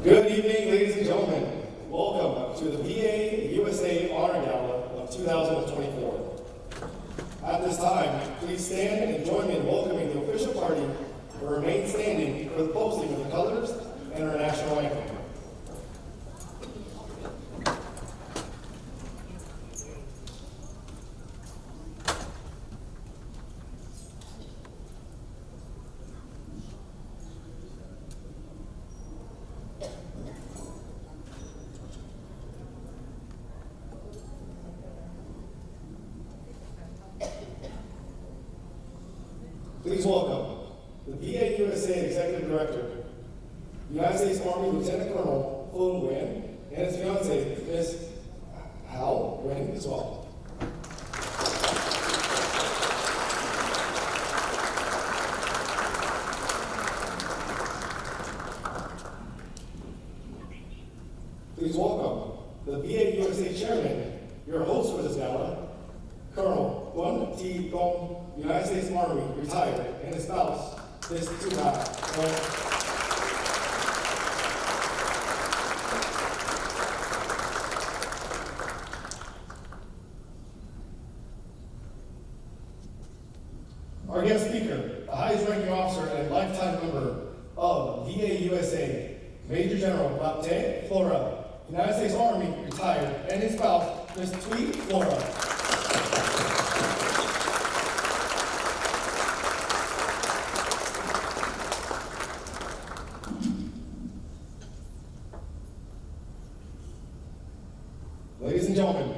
Good evening, ladies and gentlemen. Welcome to the VA USA Honor Gala of 2024. At this time, please stand and join me in welcoming the official party to remain standing for the posting of the colors and our national anthem. Please welcome the VA USA Executive Director, United States Army Lieutenant Colonel VIêN, and his fiancée, Ms. VIêN, as well. Please welcome the VA USA Chairman, your host for this gala, Colonel Quân, United States Army, retired, and his spouse, Ms. THUện. Our guest speaker, the highest ranking officer and lifetime member of VA USA, Major General Baptiste Flora, United States Army, retired, and his spouse, Ms. THUện Flora. Ladies and gentlemen,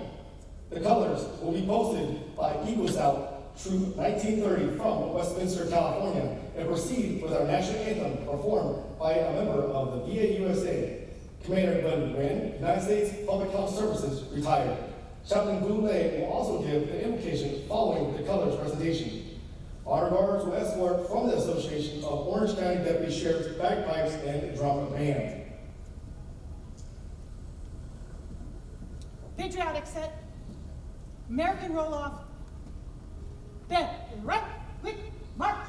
the colors will be posted by Eagle Scout Troop 1930 from Westminster, California, and proceed with our national anthem performed by a member of the VA USA, Commander VIêN, United States Public Health Services, retired. Chaplain Boulay will also give the invocation following the colors presentation. Honor guards will escort from the Association of Orange County Deputy Sheriffs bagpipes and drum band. Patriotic set, American roll-off, bend, right, quick, march.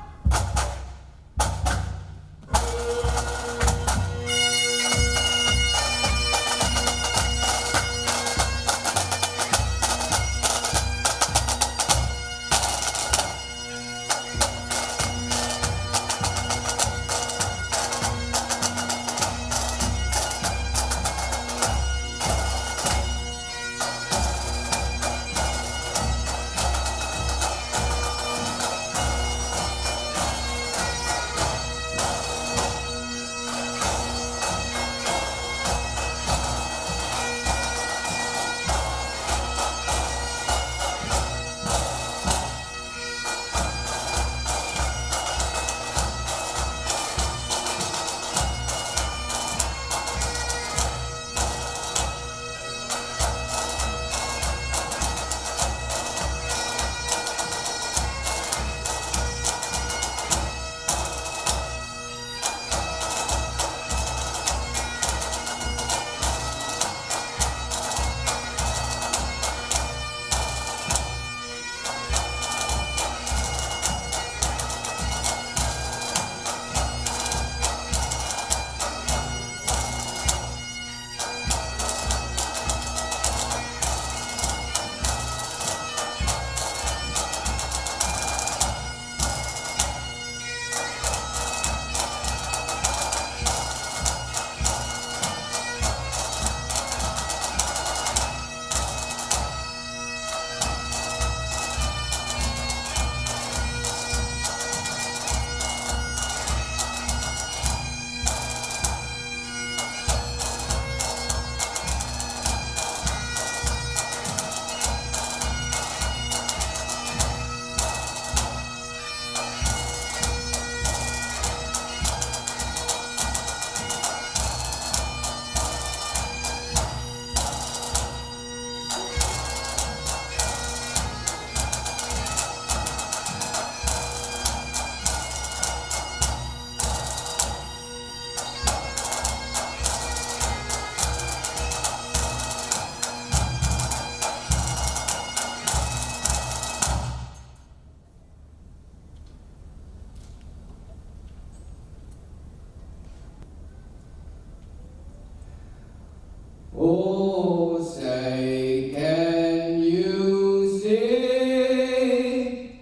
Oh, say, can you see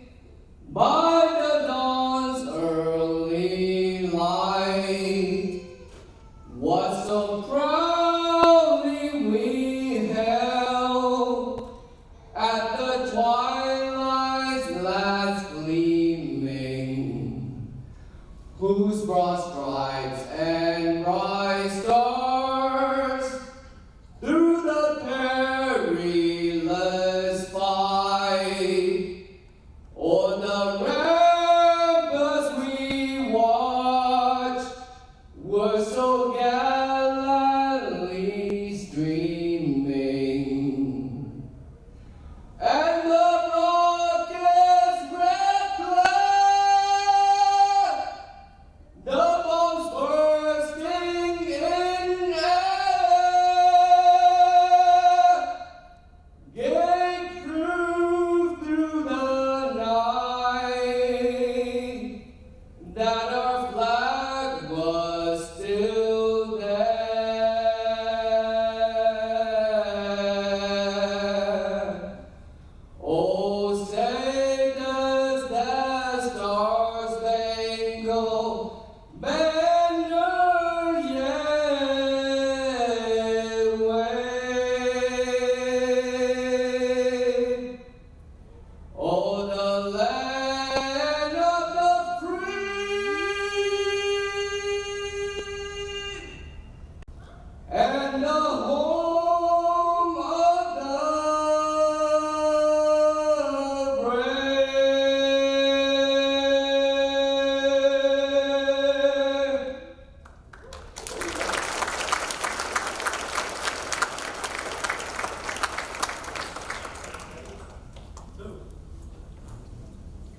by the dawn's early light what so proudly we held at the twilight's last gleaming, whose broad stripes and bright stars through the perilous fight o'er the ramparts we watched were so gallantly streaming, and the rocket's red glare, the bombs bursting in air, gave proof through the night that our flag was still there. Oh, say does that star-spangled banner yet wave? Oh, the land of the free and the home of the brave.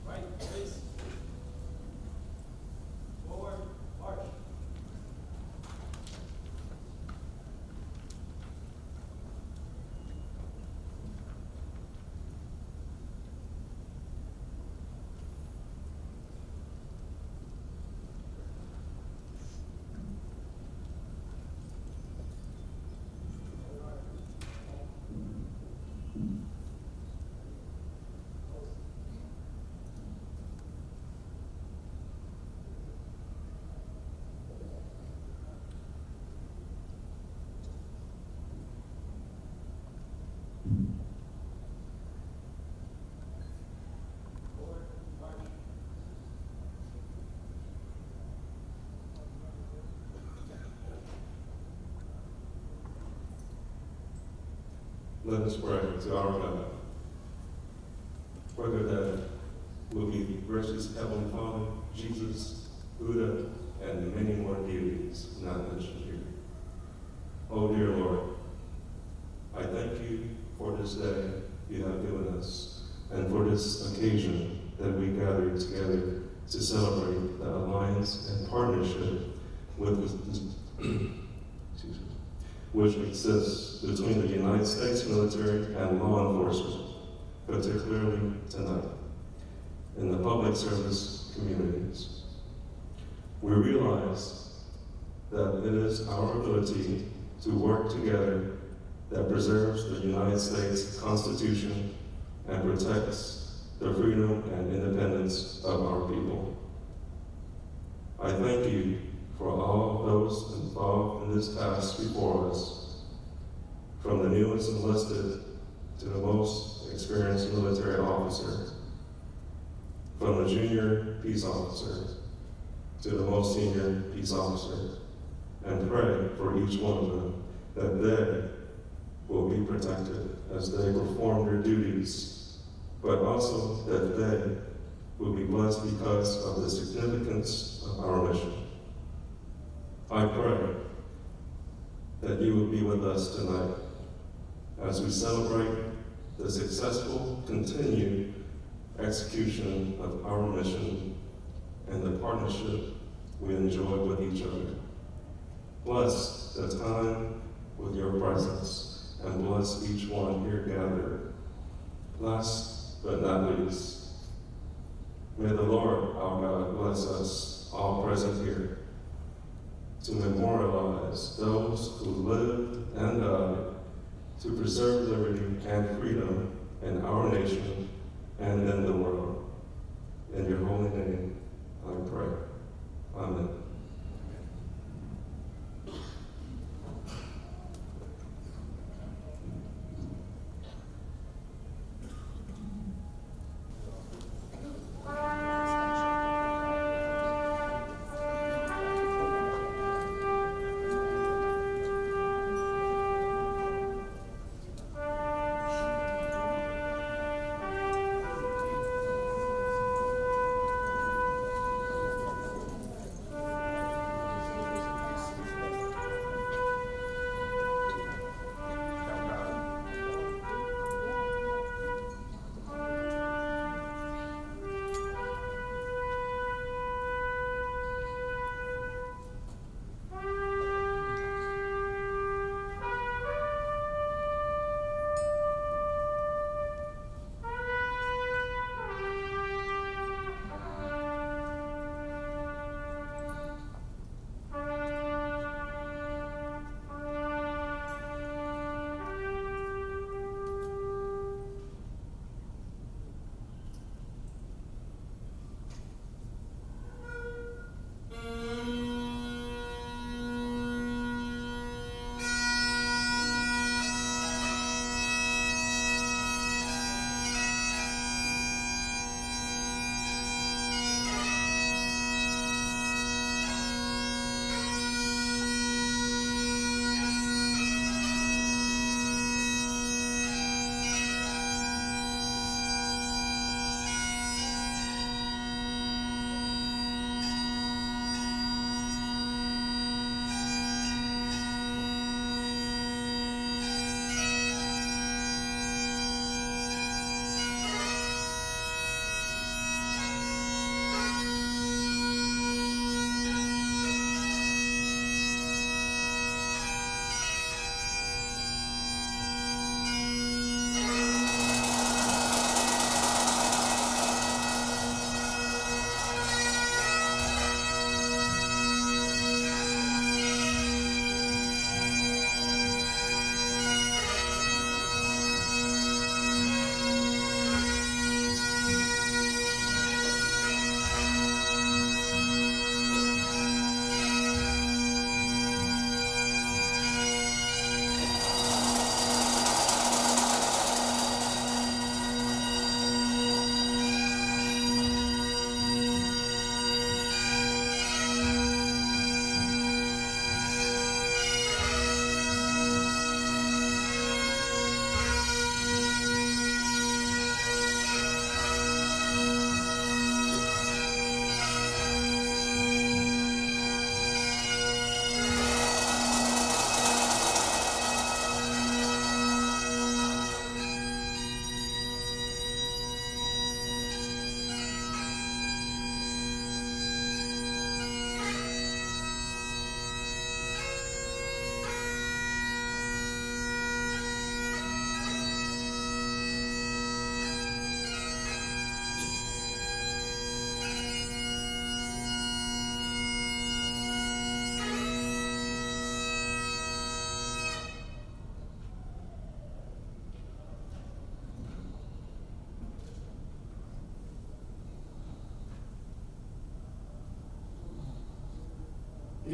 Right, please. Forward, march. Let us pray to our God. Brother, that will be gracious Heavenly Father, Jesus, Buddha, and many more deities not mentioned here. Oh, dear Lord, I thank you for this day you have given us, and for this occasion that we gather together to celebrate the alliance and partnership which exists between the United States military and law enforcement, particularly tonight, in the public service communities. We realize that it is our ability to work together that preserves the United States Constitution and protects the freedom and independence of our people. I thank you for all those involved in this task before us, from the newest enlisted to the most experienced military officer, from the junior peace officer to the most senior peace officer, and pray for each one of them that they will be protected as they perform their duties, but also that they will be blessed because of the significance of our mission. I pray that you will be with us tonight as we celebrate the successful continued execution of our mission and the partnership we enjoy with each other. Bless the time with your presence, and bless each one here gathered. Last but not least, may the Lord our God bless us all present here to memorialize those who lived and died to preserve liberty and freedom in our nation and in the world. In your holy name, I pray. Amen.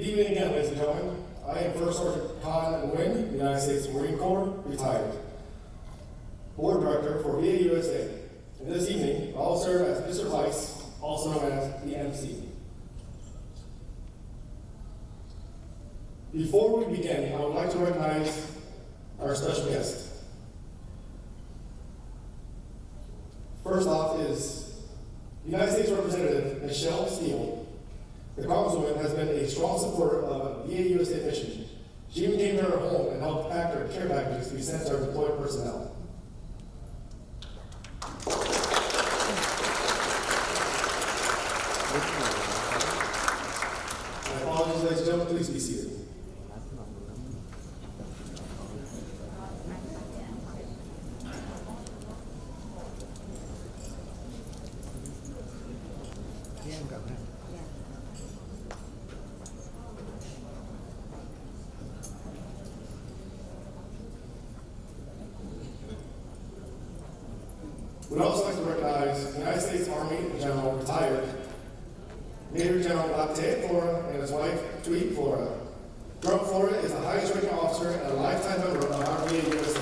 Good evening again, ladies and gentlemen. I am First Sergeant KIธ์, United States Marine Corps, retired. Board Director for VIEN. And this evening, I will serve as Mr. Vice, also known as the MC. Before we begin, I would like to recognize our special guest. First off is United States Representative Michelle Steele. The Congresswoman has been a strong supporter of VIEN mission. She even came to her home and helped pack her care packages to be sent to our deployed personnel. My apologies, ladies and gentlemen, please be seated. We'd also like to recognize United States Army General retired Major General Lapte Flora and his wife, Tweet Flora. General Flora is the highest ranking officer and a lifetime member of our VA USA.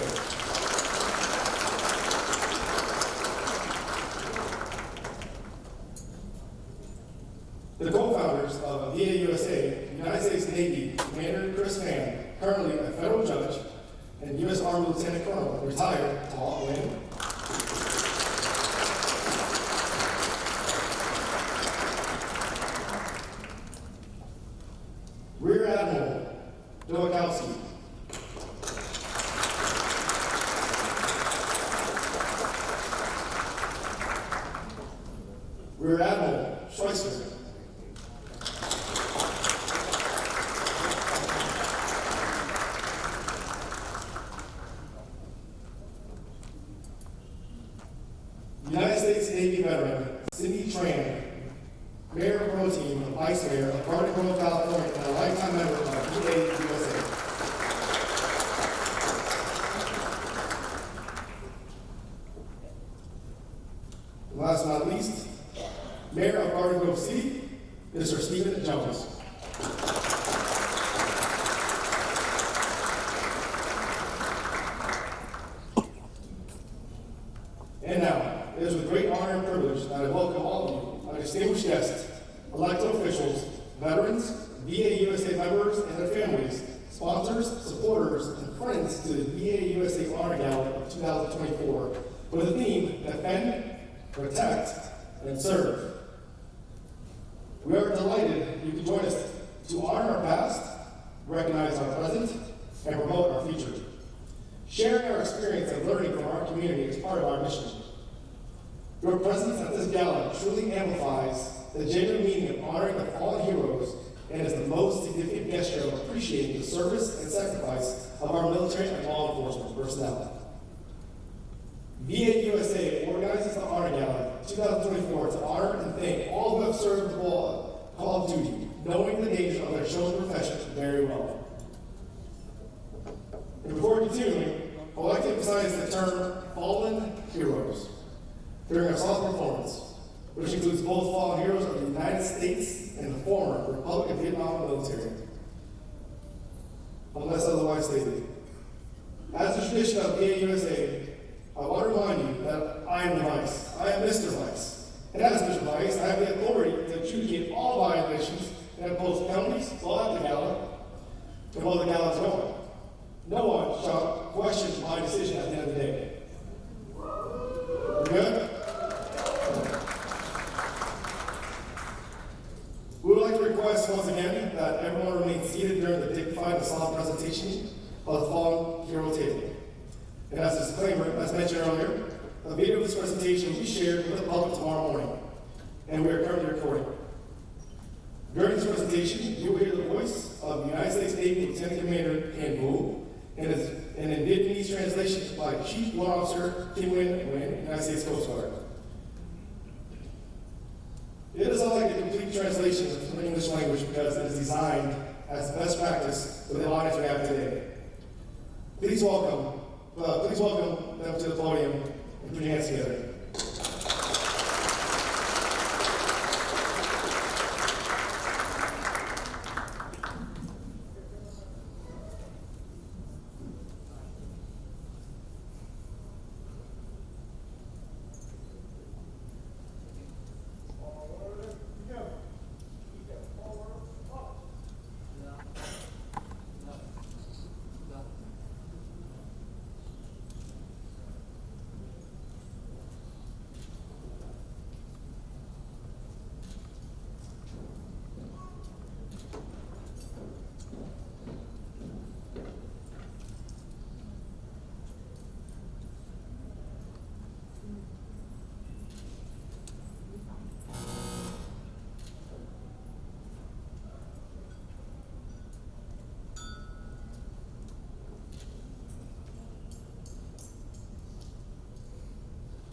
The co-founders of VA USA, United States Navy Commander Chris Mann, currently a federal judge, and U.S. Army Lieutenant Colonel, retired THUient Nguyen. Rear Admiral Nowakowski. Rear Admiral Schweitzer. United States Navy veteran Cindy Tran, Mayor Pro Team and Vice Mayor of Garden Grove, California, and a lifetime member of VA USA. Last but not least, Mayor of Garden Grove City, Mr. Stephen Jones. And now, it is with great honor and privilege that I welcome all of you, our distinguished guests, elected officials, veterans, VA USA members and their families, sponsors, supporters, and friends to the VA USA Honor Gala of 2024 with the theme, Defend, Protect, and Serve. We are delighted you can join us to honor our past, recognize our present, and promote our future. Sharing our experience and learning from our community is part of our mission. Your presence at this gala truly amplifies the genuine meaning of honoring the fallen heroes and is the most significant gesture of appreciating the service and sacrifice of our military and law enforcement personnel. VA USA organizes the Honor Gala 2024 to honor and thank all who have served the call of duty, knowing the nature of their chosen profession very well. And before continuing, I would like to emphasize the term fallen heroes during our solemn performance, which includes both fallen heroes of the United States and the former Republic of Vietnam military, unless otherwise stated. As the tradition of VA USA, I want to remind you that I am the Vice. I am Mr. Vice. And as Mr. Vice, I have the authority to adjudicate all violations and impose penalties while at the gala and while the gala is going. No one shall question my decision at the end of the day. We're good? We would like to request once again that everyone remain seated during the dignified and solemn presentation of the fallen hero table. And as a disclaimer, as mentioned earlier, a video of this presentation will be shared with the public tomorrow morning, and we are currently recording. During this presentation, you will hear the voice of United States Navy Lieutenant Commander KI裕and in Vietnamese translation by Chief Warrant Officer Nguyen, United States Coast Guard. It is unlike the complete translation from the English language because it is designed as best practice for the audience we have today. Please welcome them to the podium and put your hands together.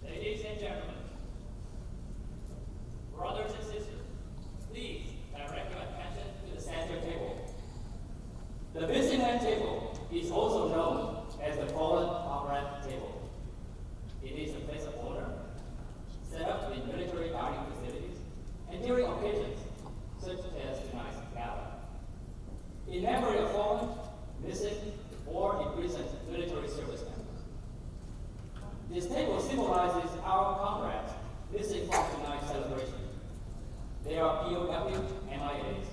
Ladies and gentlemen, brothers and sisters, please direct your attention to the center table. The missing hand table is also known as the fallen comrade table. It is a place of honor in memory of fallen, missing, or imprisoned military service members. This table symbolizes our comrades missing from tonight's celebration. They are POW MIAs.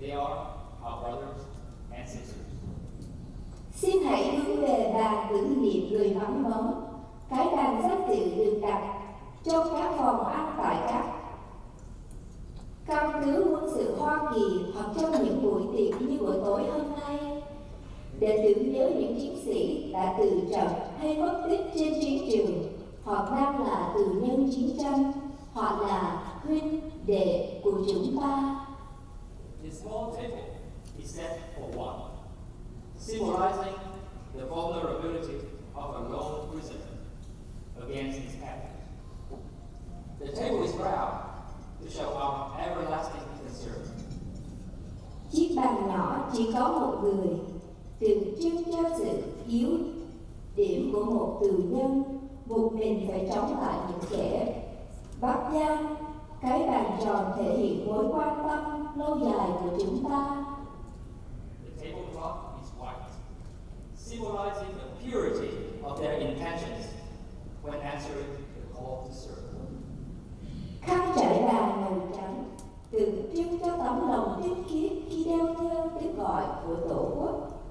They are our brothers and sisters. Xin hãy hướng về bàn tưởng niệm người vắng bóng. Cái bàn danh dự được đặt trong các phòng ăn tại các căn cứ quân sự Hoa Kỳ hoặc trong những buổi tiệc như buổi tối hôm nay, để tưởng nhớ những chiến sĩ đã từ trận hay mất tích trên chiến trường, hoặc đang là tù nhân chiến tranh, hoặc là huynh đệ của chúng ta. The small table is set for one, symbolizing the vulnerability of a lone prisoner against his captors. The table is proud to show our everlasting concern. Chiếc bàn nhỏ chỉ có một người, tượng trưng cho sự yếu điểm của một tù nhân, buộc mình phải chống lại những kẻ bắt giam. Cái bàn tròn thể hiện mối quan tâm lâu dài của chúng ta. The tablecloth is white, symbolizing the purity of their intentions when answering the call to serve. Khăn trải bàn màu trắng tượng trưng cho tấm lòng tinh khiết khi đeo theo tiếng gọi của Tổ quốc.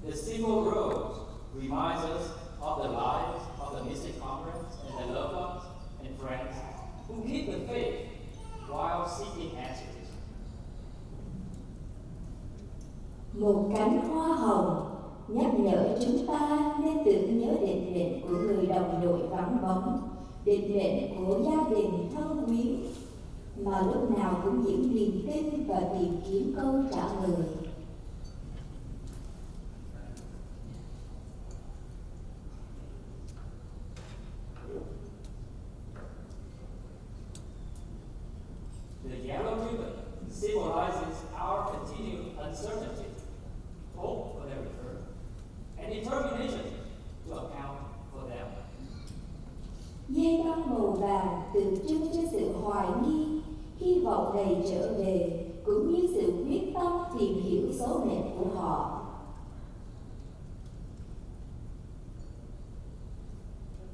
The single rose reminds us of the lives of the missing comrades and their loved ones and friends who keep the faith while seeking answers. Một cánh hoa hồng nhắc nhở chúng ta nên tưởng nhớ định mệnh của người đồng đội vắng bóng, định mệnh của gia đình thân quyến, mà lúc nào cũng giữ niềm tin và tìm kiếm câu trả lời. The yellow ribbon symbolizes our continued uncertainty, hope for their return, and determination to account for them. Dây băng màu vàng tượng trưng cho sự hoài nghi, hy vọng đầy trở về, cũng như sự quyết tâm tìm hiểu số mệnh của họ.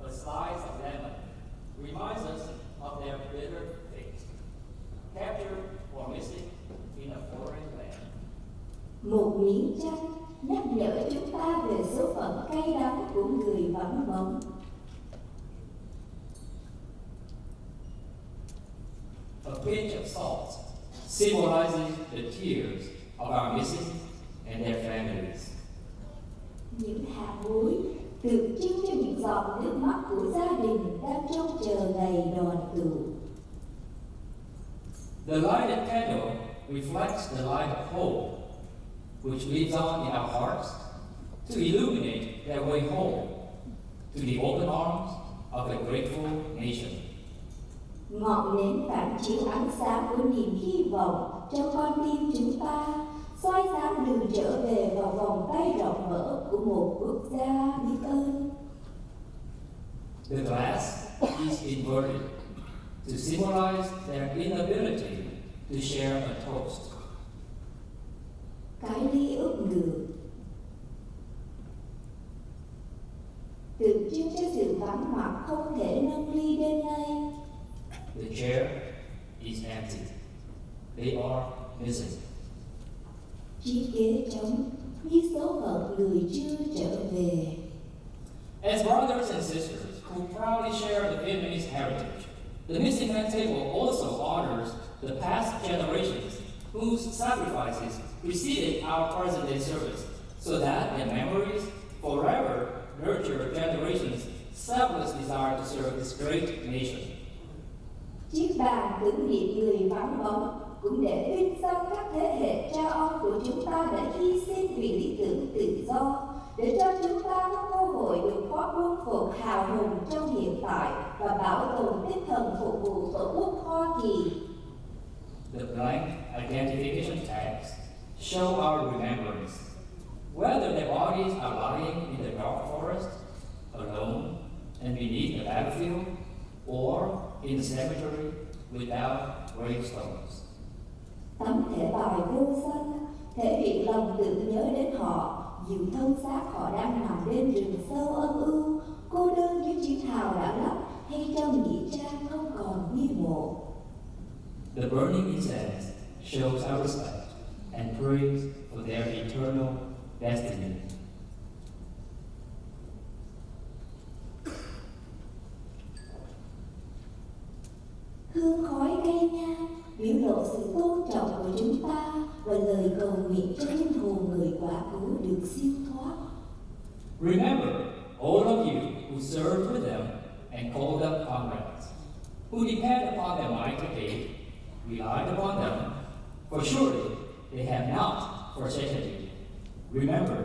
A slice of lemon reminds us of their bitter fate, captured or missing in a foreign land. Một miếng chanh nhắc nhở chúng ta về số phận cay đắng của người vắng bóng. A pinch of salt symbolizes the tears of our missing and their families. Những hạt muối tượng trưng cho những giọt nước mắt của gia đình đang trông chờ ngày đoàn tụ. The lighted candle reflects the light of hope, which lives on in our hearts to illuminate their way home to the open arms of a grateful nation. Ngọn nến phản chiếu ánh sáng của niềm hy vọng trong con tim chúng ta, soi sáng đường trở về vào vòng tay rộng mở của một quốc gia biết ơn. The glass is inverted to symbolize their inability to share a toast. Cái ly úp ngược tượng trưng cho sự vắng mặt không thể nâng ly đêm nay. The chair is empty. They are missing. Chiếc ghế trống như số phận người chưa trở về. As brothers and sisters who proudly share the Vietnamese heritage, the missing man table also honors the past generations whose sacrifices preceded our present-day service, so that their memories forever nurture generations' selfless desire to serve this great nation. Chiếc bàn tưởng niệm người vắng bóng cũng để vinh danh các thế hệ cha ông của chúng ta đã hy sinh vì lý tưởng tự do, để cho chúng ta có cơ hội được khoác quân phục hào hùng trong hiện tại và bảo tồn tinh thần phục vụ Tổ quốc Hoa Kỳ. The blank identification tags show our remembrance, whether their bodies are lying in the dark forest, alone and beneath the battlefield, or in the cemetery without gravestones. Tấm thẻ bài vô danh tưởng nhớ đến họ, dù thân xác họ đang nằm bên rừng sâu âm u, cô đơn dưới chiến hào đã lấp, hay trong nghĩa trang không còn bia mộ. The burning incense shows our respect and praise for their eternal destiny. Hương khói cây nhang biểu lộ sự tôn trọng của chúng ta và lời cầu nguyện cho linh hồn người quá cố được siêu thoát. Remember all of you who served with them and called them comrades, who depend upon their mighty aid, relied upon them, for surely they have not forsaken you. Remember,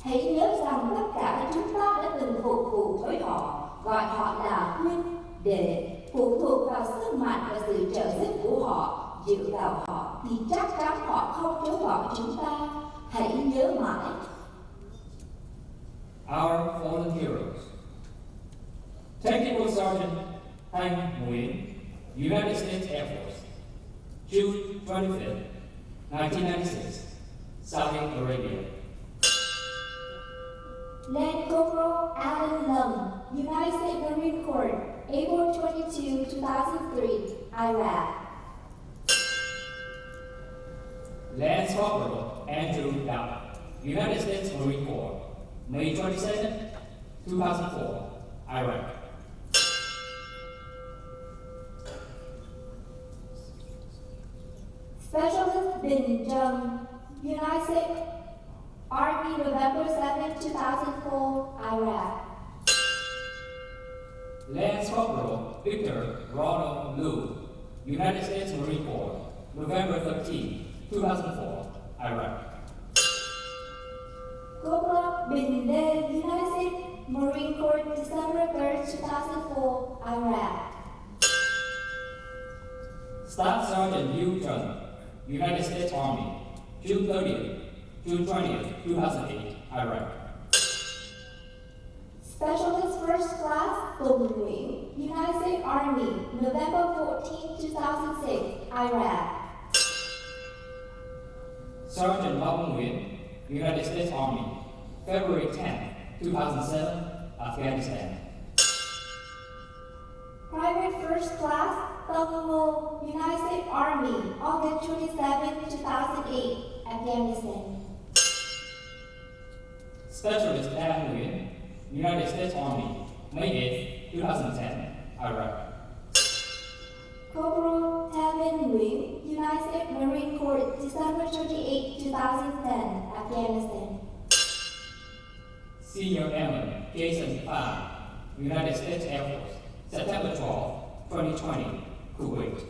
Hãy nhớ rằng tất cả chúng ta đã từng phục vụ với họ, gọi họ là huynh đệ, phụ thuộc vào sức mạnh và sự trợ giúp của họ, dựa vào họ thì chắc chắn họ không chối bỏ chúng ta. Hãy nhớ mãi. our fallen heroes. Technical Sergeant VImônG, United States Air Force, June 25th, 1996, Saudi Arabia. Land Corporal Alan Lum, United States Marine Corps, April 22, 2003, Iraq. Lance Corporal Andrew Dow, United States Marine Corps, May 22nd, 2004, Iraq. Specialist Bin Jung, United States Army, November 7, 2004, Iraq. Lance Corporal Victor Ronald Liu, United States Marine Corps, November 13, 2004, Iraq. Corporal Bin De, United States Marine Corps, December 3, 2004, Iraq. Staff Sergeant Liu Chun, United States Army, June 30th, June 20th, 2008, Iraq. Specialist First Class Tùng Nguyễn, United States Army, November 14, 2006, Iraq. Sergeant Long Nguyen, United States Army, February 10, 2007, Afghanistan. Private First Class Tân Ngô, United States Army, August 27, 2008, Afghanistan. Specialist Dan Nguyen, United States Army, May 8, 2010, Iraq. Corporal Tavin Nguyen, United States Marine Corps, December 28, 2010, Afghanistan. Senior Airman Jason Pham, United States Air Force, September 12, 2020, Kuwait.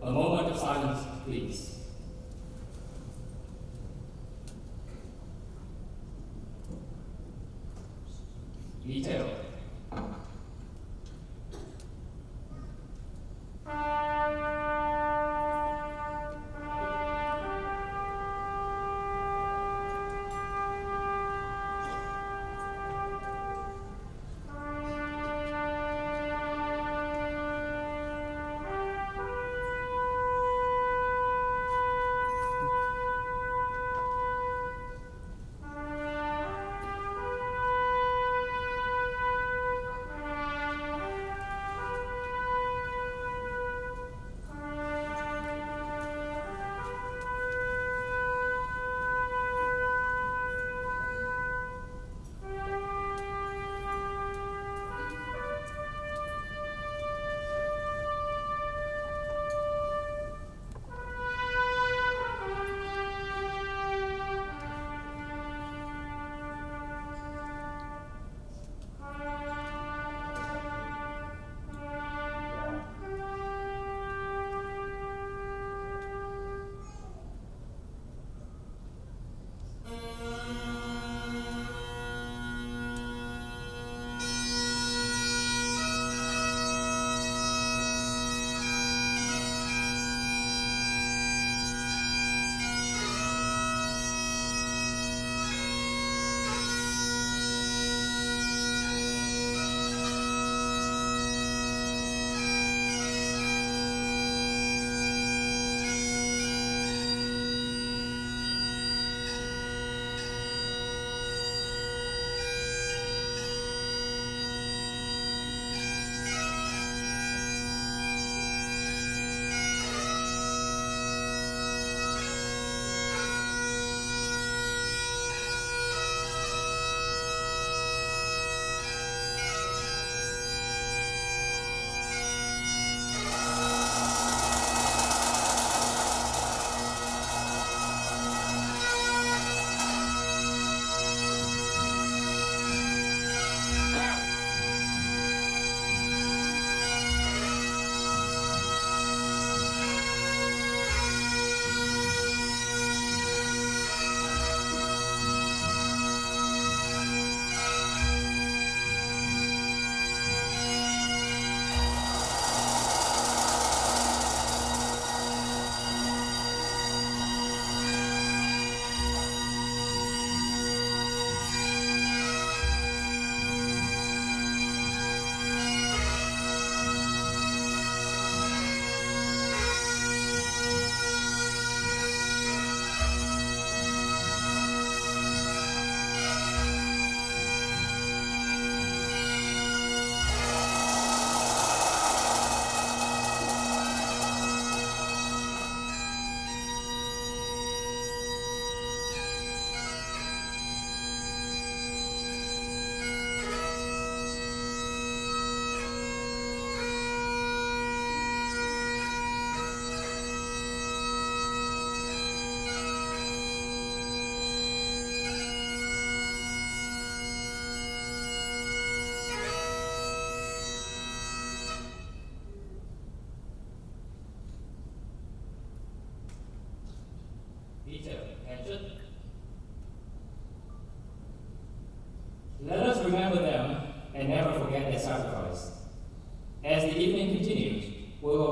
A moment of silence, please. Detail.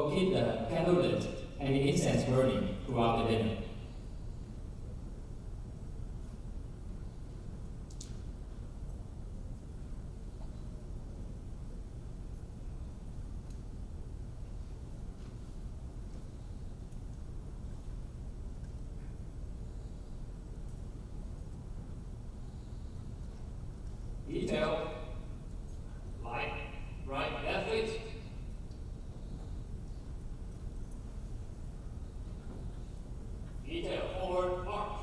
will keep the candle lit and the incense burning throughout the dinner. Detail, light, right, athletes. Detail, forward, march.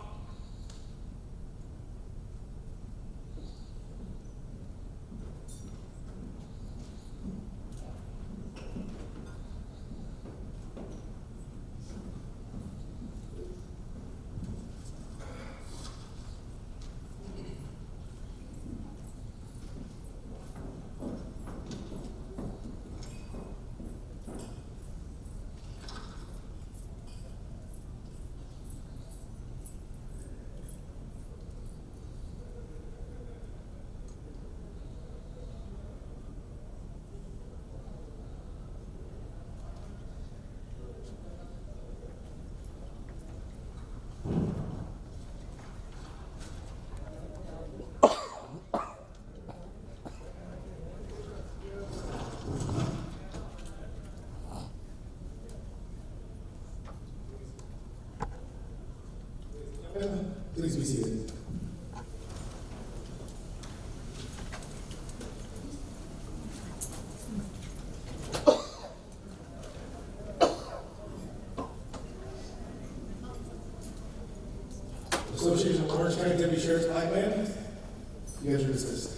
Please be seated. Association of Orange County Deputy Sheriff's Flag Band, you guys are dismissed.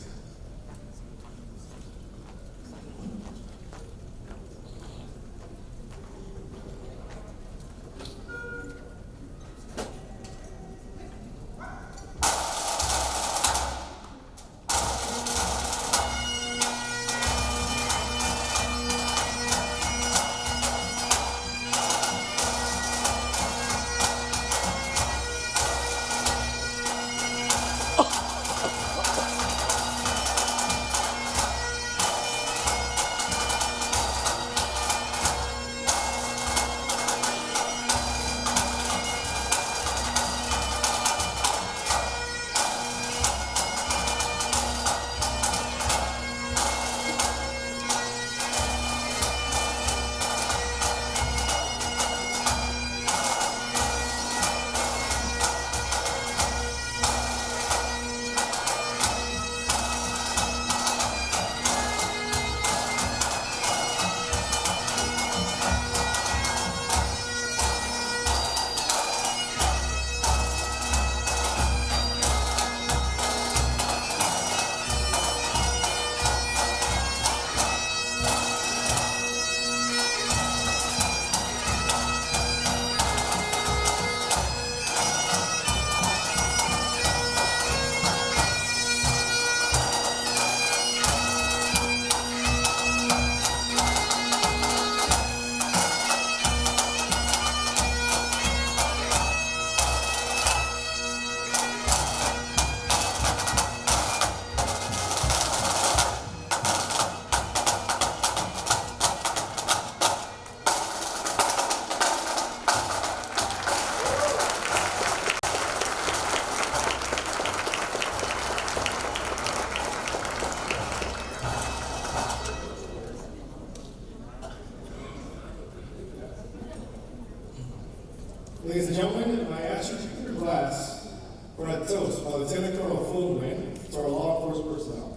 Ladies and gentlemen, I ask you to keep your glass for a toast by Lieutenant Colonel Quân to our law enforcement personnel.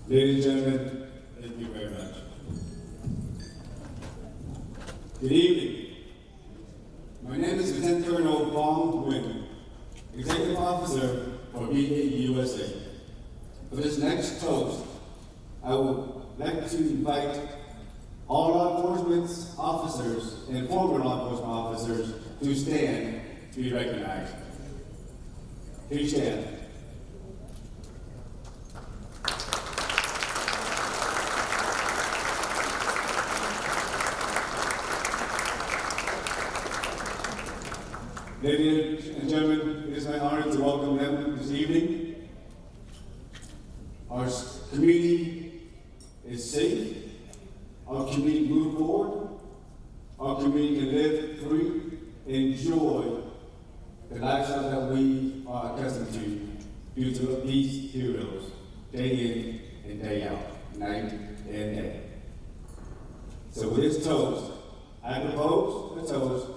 Ladies and gentlemen, thank you very much. Good evening. My name is Lieutenant Colonel PHÓNG, Executive Officer for KIillU. For this next toast, I would like to invite all law enforcement officers and former law enforcement officers to stand to be recognized. Please stand. Ladies and gentlemen, it is my honor to welcome them this evening. Our community is safe. Our community move forward. Our community can live free, enjoy the lifestyle that we are accustomed to due to these heroes, day in and day out, night and day. So with this toast, I propose a toast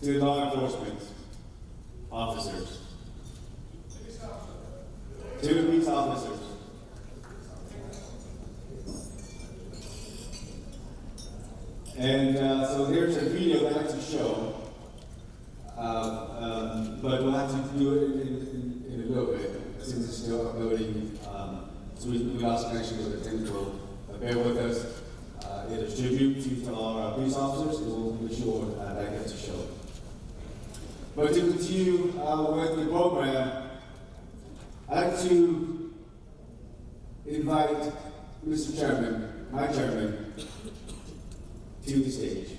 to the law enforcement officers, to the police officers. And so there's a video I'd like to show, but we'll have to do it in a little bit since it's still uploading. So we also mentioned with the technical, bear with us. It is tribute to our police officers, and we'll be sure that gets to show. But to continue with the program, I'd like to invite Mr. Chairman, my chairman, to the stage.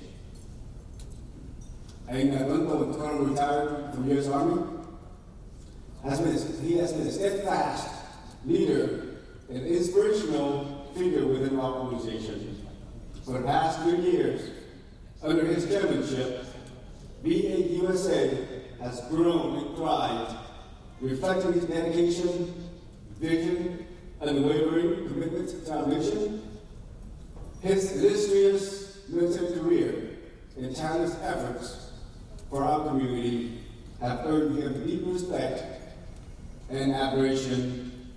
And Quân, currently retired from the U.S. Army, he has been a steadfast leader and inspirational figure within our organization. For the past 3 years, under his chairmanship, VIêN has grown and thrived, reflecting his dedication, vision, and unwavering commitment to our mission. His illustrious military career and tireless efforts for our community have earned him deep respect and admiration.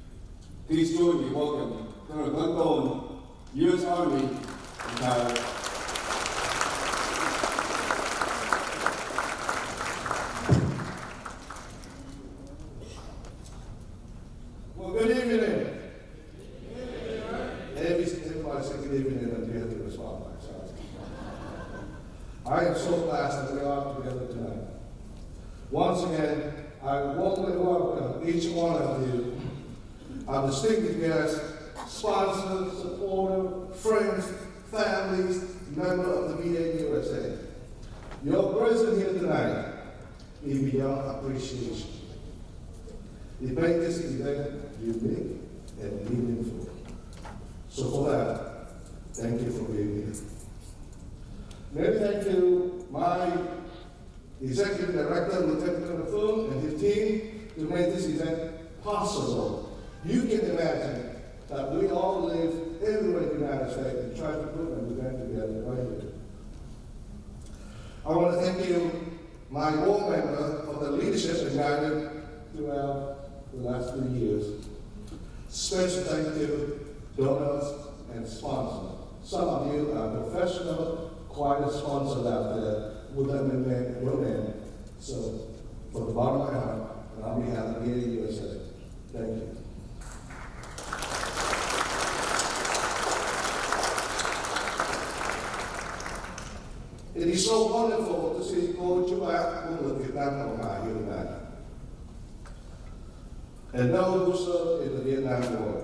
Please join me in welcoming Colonel Quân, U.S. Army retired. Well, good evening. Everybody say good evening and we have to respond back. Sorry. I am so blessed that we are together tonight. Once again, I warmly welcome each one of you, our distinguished guests, sponsors, supporters, friends, families, members of the VIêN USA. Your presence here tonight is beyond appreciation. It makes this event unique and meaningful. So for that, thank you for being here. Many thank you, my Executive Director, Lieutenant Colonel PHONG, and his team to make this event possible. You can imagine that we all live everywhere in the United States and try to put an event together right here. I want to thank you, my board member, for the leadership and guidance throughout the last 3 years. Special thank you to donors and sponsors. Some of you are professional, quite a sponsor out there with them in your name. So, from the bottom of my heart, and on behalf of VIêN USA, thank you. It is so wonderful to see KIธ์Việt Nam Cộng Hòa here tonight, and those who served in the Vietnam War.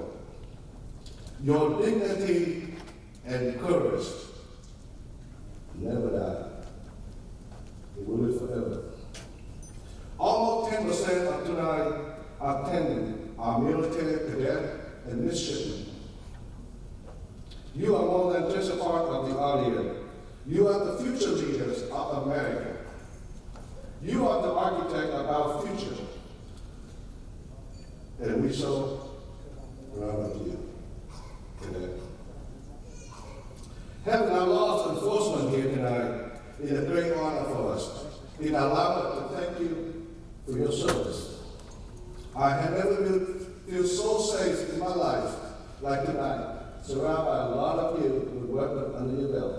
Your dignity and courage never die. It will live forever. Almost 10% of tonight are attending our military cadet and midshipmen. You are more than just a part of the audience. You are the future leaders of America. You are the architect of our future. And we so proud of you today. Having our laws enforcement here tonight is a great honor for us. It allows us to thank you for your service. I have never felt so safe in my life like tonight, surrounded by a lot of you with weapons under your belt.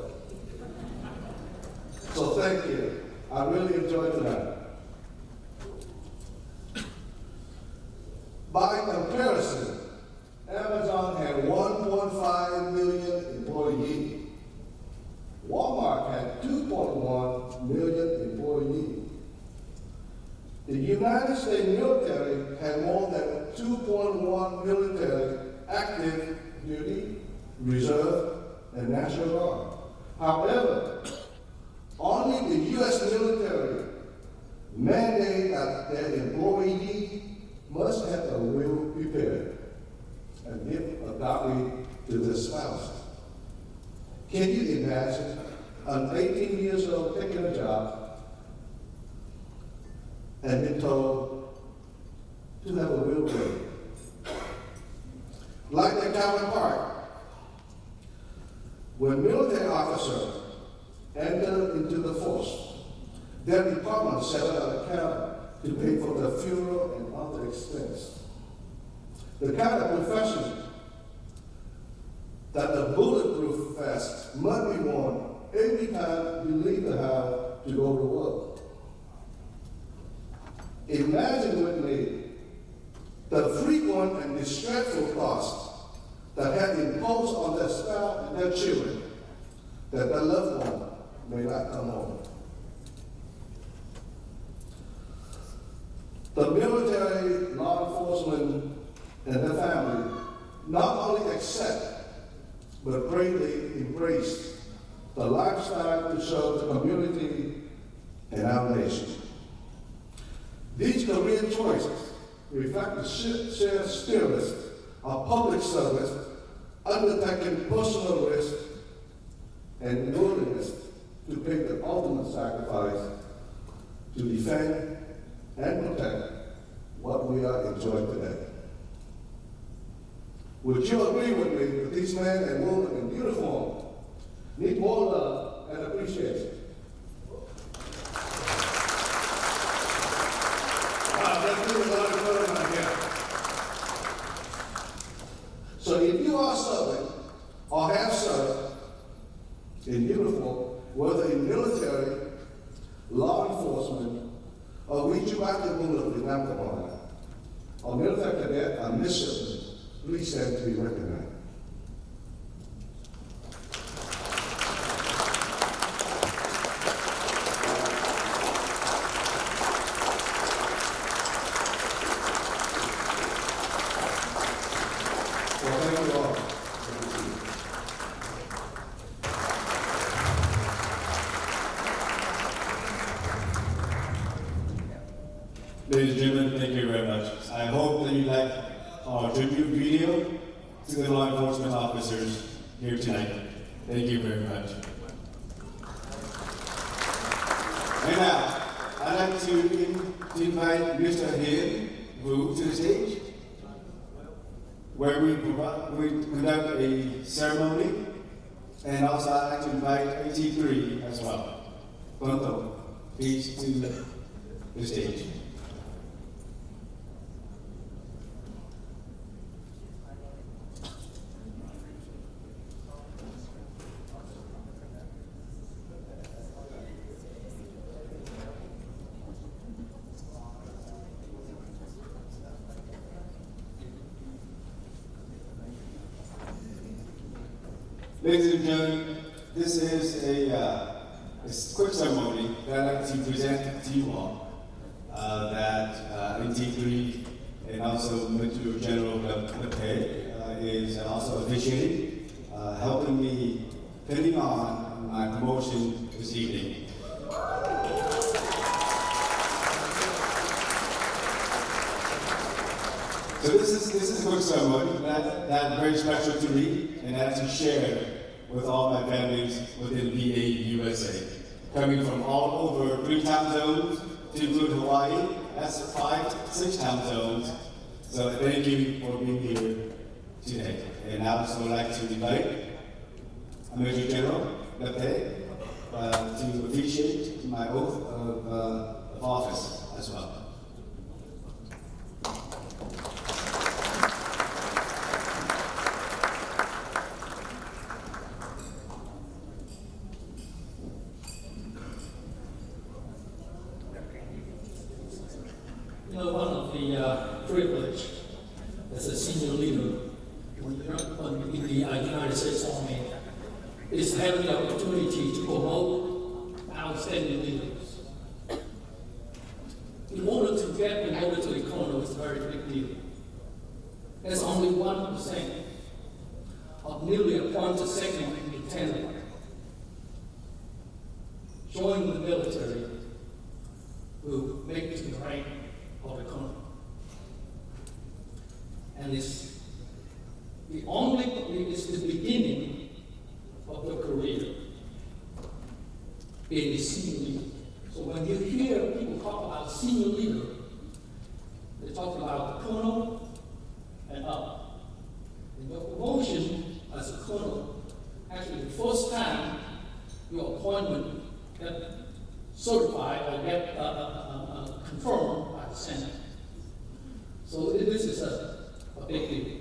So thank you. I really enjoyed tonight. By comparison, Amazon had 1.5 million employees. Walmart had 2.1 million employees. The United States military had more than 2.1 military active duty, reserve, and National Guard. However, only the U.S. military mandate that their employee must have a will prepared and give a copy to their spouse. Can you imagine an 18 years old taking a job and being told to have a will ready? Like their counterpart, when military officers enter into the force, their department set up an account to pay for their funeral and other expense. The kind of profession that the bulletproof vest must be worn every time you leave the house to go to work. Imagine with me the frequent and distressful costs that have imposed on their spouse and their children that their loved one may not come home. The military, law enforcement, and their family not only accept but greatly embrace the lifestyle to serve the community and our nation. These career choices reflect the shared spirit of public service, undertaking personal risk, and willingness to pay the ultimate sacrifice to defend and protect what we are enjoying today. Would you agree with me that these men and women in uniform need more love and appreciation? Wow, that's really a lot of love right here. So if you are serving or have served in uniform, whether in military, law enforcement, or vigilante movement or military cadet or midshipman, please stand to be recognized. Well, thank you all. Ladies and gentlemen, thank you very much. I hope that you like our tribute video to the law enforcement officers here tonight. Thank you very much. And now, I'd like to invite Mr. KIธ์to the stage, where we conduct a ceremony, and also I'd like to invite AT3 as well. Quân, please to the stage. Ladies and gentlemen, this is a quick ceremony that I'd like to present to you all. That NT3 and also Major General KIธ์is also officiating, helping me putting on my promotion this evening. So this is a quick ceremony that's very special to me, and I have to share with all my families within VA USA. Coming from all over 3 time zones to include Hawaii, that's 6 time zones. So thank you for being here today. And I also would like to invite Major General KIธ์to officiate my oath of office as well. You know, one of the privilege as a senior leader in the United States Army is having the opportunity to promote outstanding leaders. In order to get promoted to the colonel is a very big deal. That's only 1% of newly appointed second lieutenant joining the military will make it to the rank of the colonel. And it's the beginning of the career being a senior leader. So when you hear people talk about senior leader, they talk about the colonel and up. And your promotion as a colonel, actually the first time your appointment get certified or get confirmed by the Senate. So this is a big deal.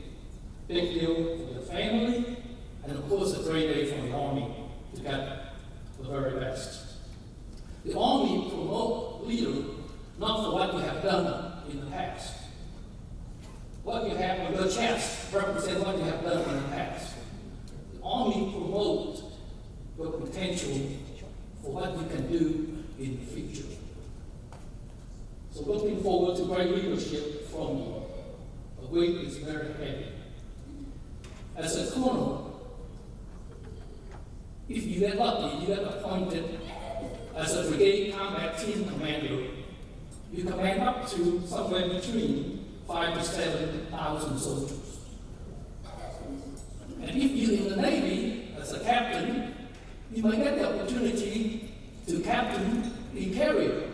Big deal for your family, and of course a great day for the Army to get the very best. The Army promote leader not for what you have done in the past. What you have on your chest represents what you have done in the past. The Army promotes your potential for what you can do in the future. So looking forward to great leadership from you. The weight is very heavy. As a colonel, if you get lucky, you get appointed as a brigade combat team commander. You command up to somewhere between 5,000 to 7,000 soldiers. And if you're in the Navy as a captain, you might get the opportunity to captain a carrier.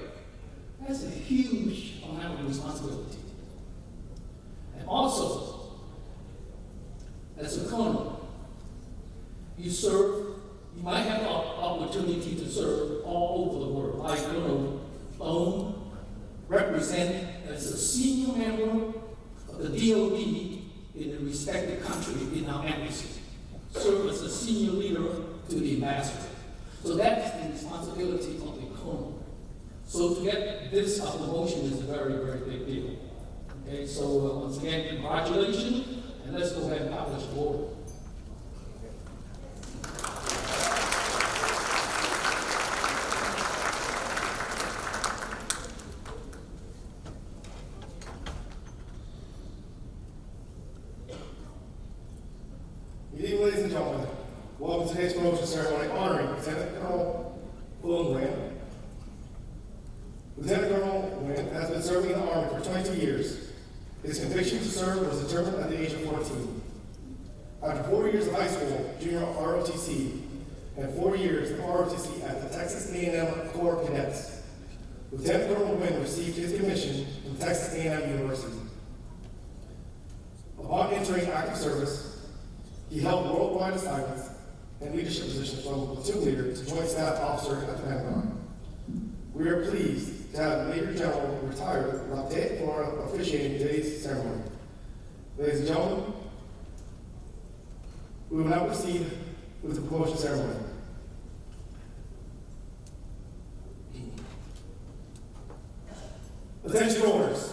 That's a huge amount of responsibility. And also, as a colonel, you you might have the opportunity to serve all over the world, like Colonel PHÓNG, represent as a senior member of the DOD in the respective country in our embassy, serve as a senior leader to the ambassador. So that's the responsibility of the colonel. So to get this promotion is a very, very big deal. Okay, so once again, congratulations, and let's go ahead and publish the order. Good evening, ladies and gentlemen. Welcome to today's promotion ceremony honoring Lieutenant Colonel VIêN. Lieutenant Colonel VIêN has been serving in the Army for 22 years. His conviction to serve was determined at the age of 14. After 4 years of high school, junior ROTC, and 4 years of ROTC at the Texas A&M Corps of Cadets, Lieutenant Colonel VIêN received his commission from Texas A&M University. Upon entering active service, he held worldwide assignments and leadership positions from platoon leader to joint staff officer at the Pentagon. We are pleased to have Major General retired THUểt for officiating today's ceremony. Ladies and gentlemen, we will now proceed with the promotion ceremony. Attention orders.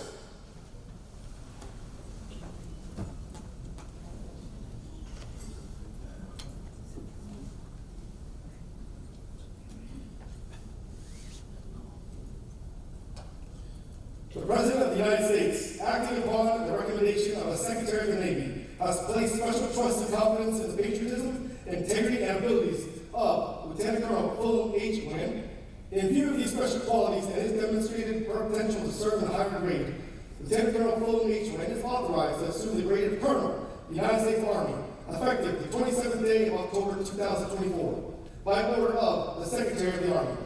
The President of the United States, acting upon the recommendation of the Secretary of the Navy, has placed special trust and confidence in the patriotism, integrity, and abilities of Lieutenant Colonel Philip H. VIêN. In view of these special qualities and his demonstrated potential to serve in a higher grade, Lieutenant Colonel Philip H. VIêN is authorized to assume the grade of Colonel of the United States Army, effective the 27th day of October 2024, by order of the Secretary of the Army.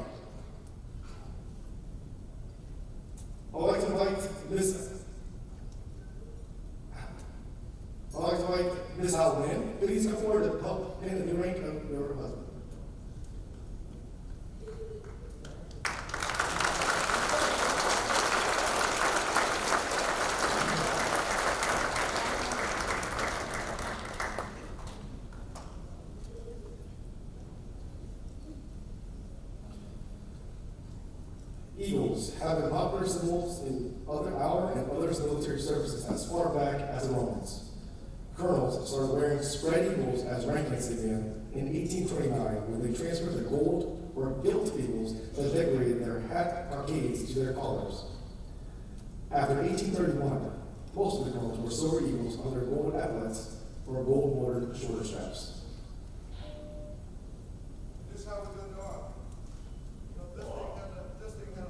I would like to invite Ms. VIêN. Please come forward to help pin the rank of your husband. Eagles have been popular symbols in our and others military services as far back as the Romans. Colonels started wearing spread eagles as rank insignia in 1829 when they transferred the gold or gilt eagles that decorated their hat cockades to their collars. After 1831, most of the colonels wore silver eagles on their gold epaulets or gold-bordered shoulder straps. This is how we're going to go out. This thing had a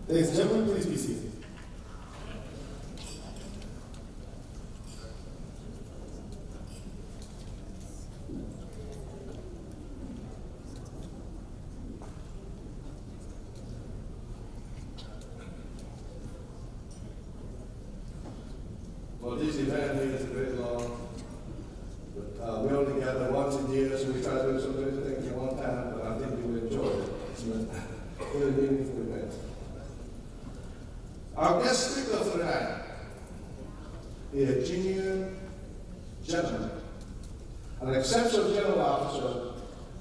Ladies and gentlemen, please be seated. Well, this event is very long. But, we only gather once a year, so we try to do some many things at one time, but I think you will enjoy it. It's a really meaningful event. Our guest speaker for tonight is a genuine gentleman, an exceptional general officer,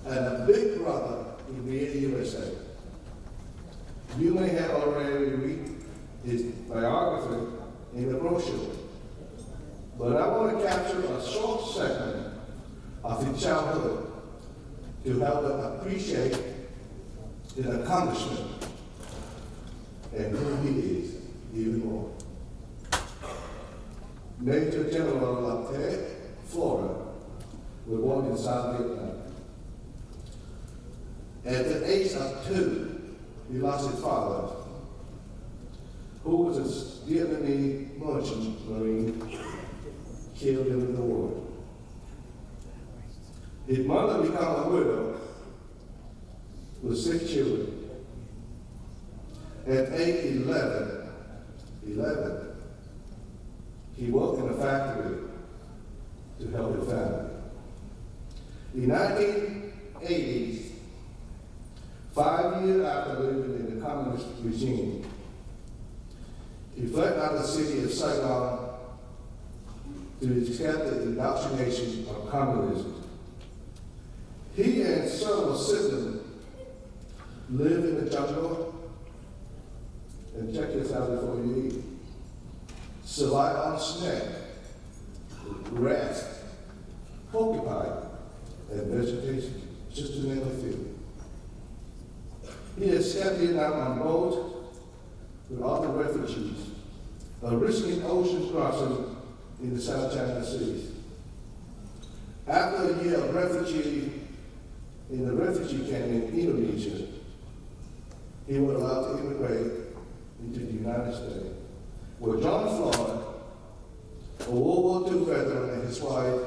and a big brother in VIEN USA. You may have already read his biography in the brochure, but I want to capture a short segment of his childhood to help them appreciate his accomplishment and who he is even more. Major General THUện, Florida, was born in South Vietnam. At the age of 2, he lost his father, who was a Vietnamese merchant marine killed in the war. His mother became a widow with 6 children. At age 11, he worked in a factory to help his family. In the 1980s, 5 years after living in the communist regime, he fled out of the city of Saigon to escape the indoctrination of communism. He and several siblings lived in the jungle, and check this out before you eat. Survive on snack, rats, porcupine, and vegetation, just to name a few. He escaped Vietnam on boat with other refugees, risking ocean crossing in the South China Sea. After a year of refugee in the refugee camp in Indonesia, he was allowed to immigrate into the United States, where John Floyd, a World War II veteran, and his wife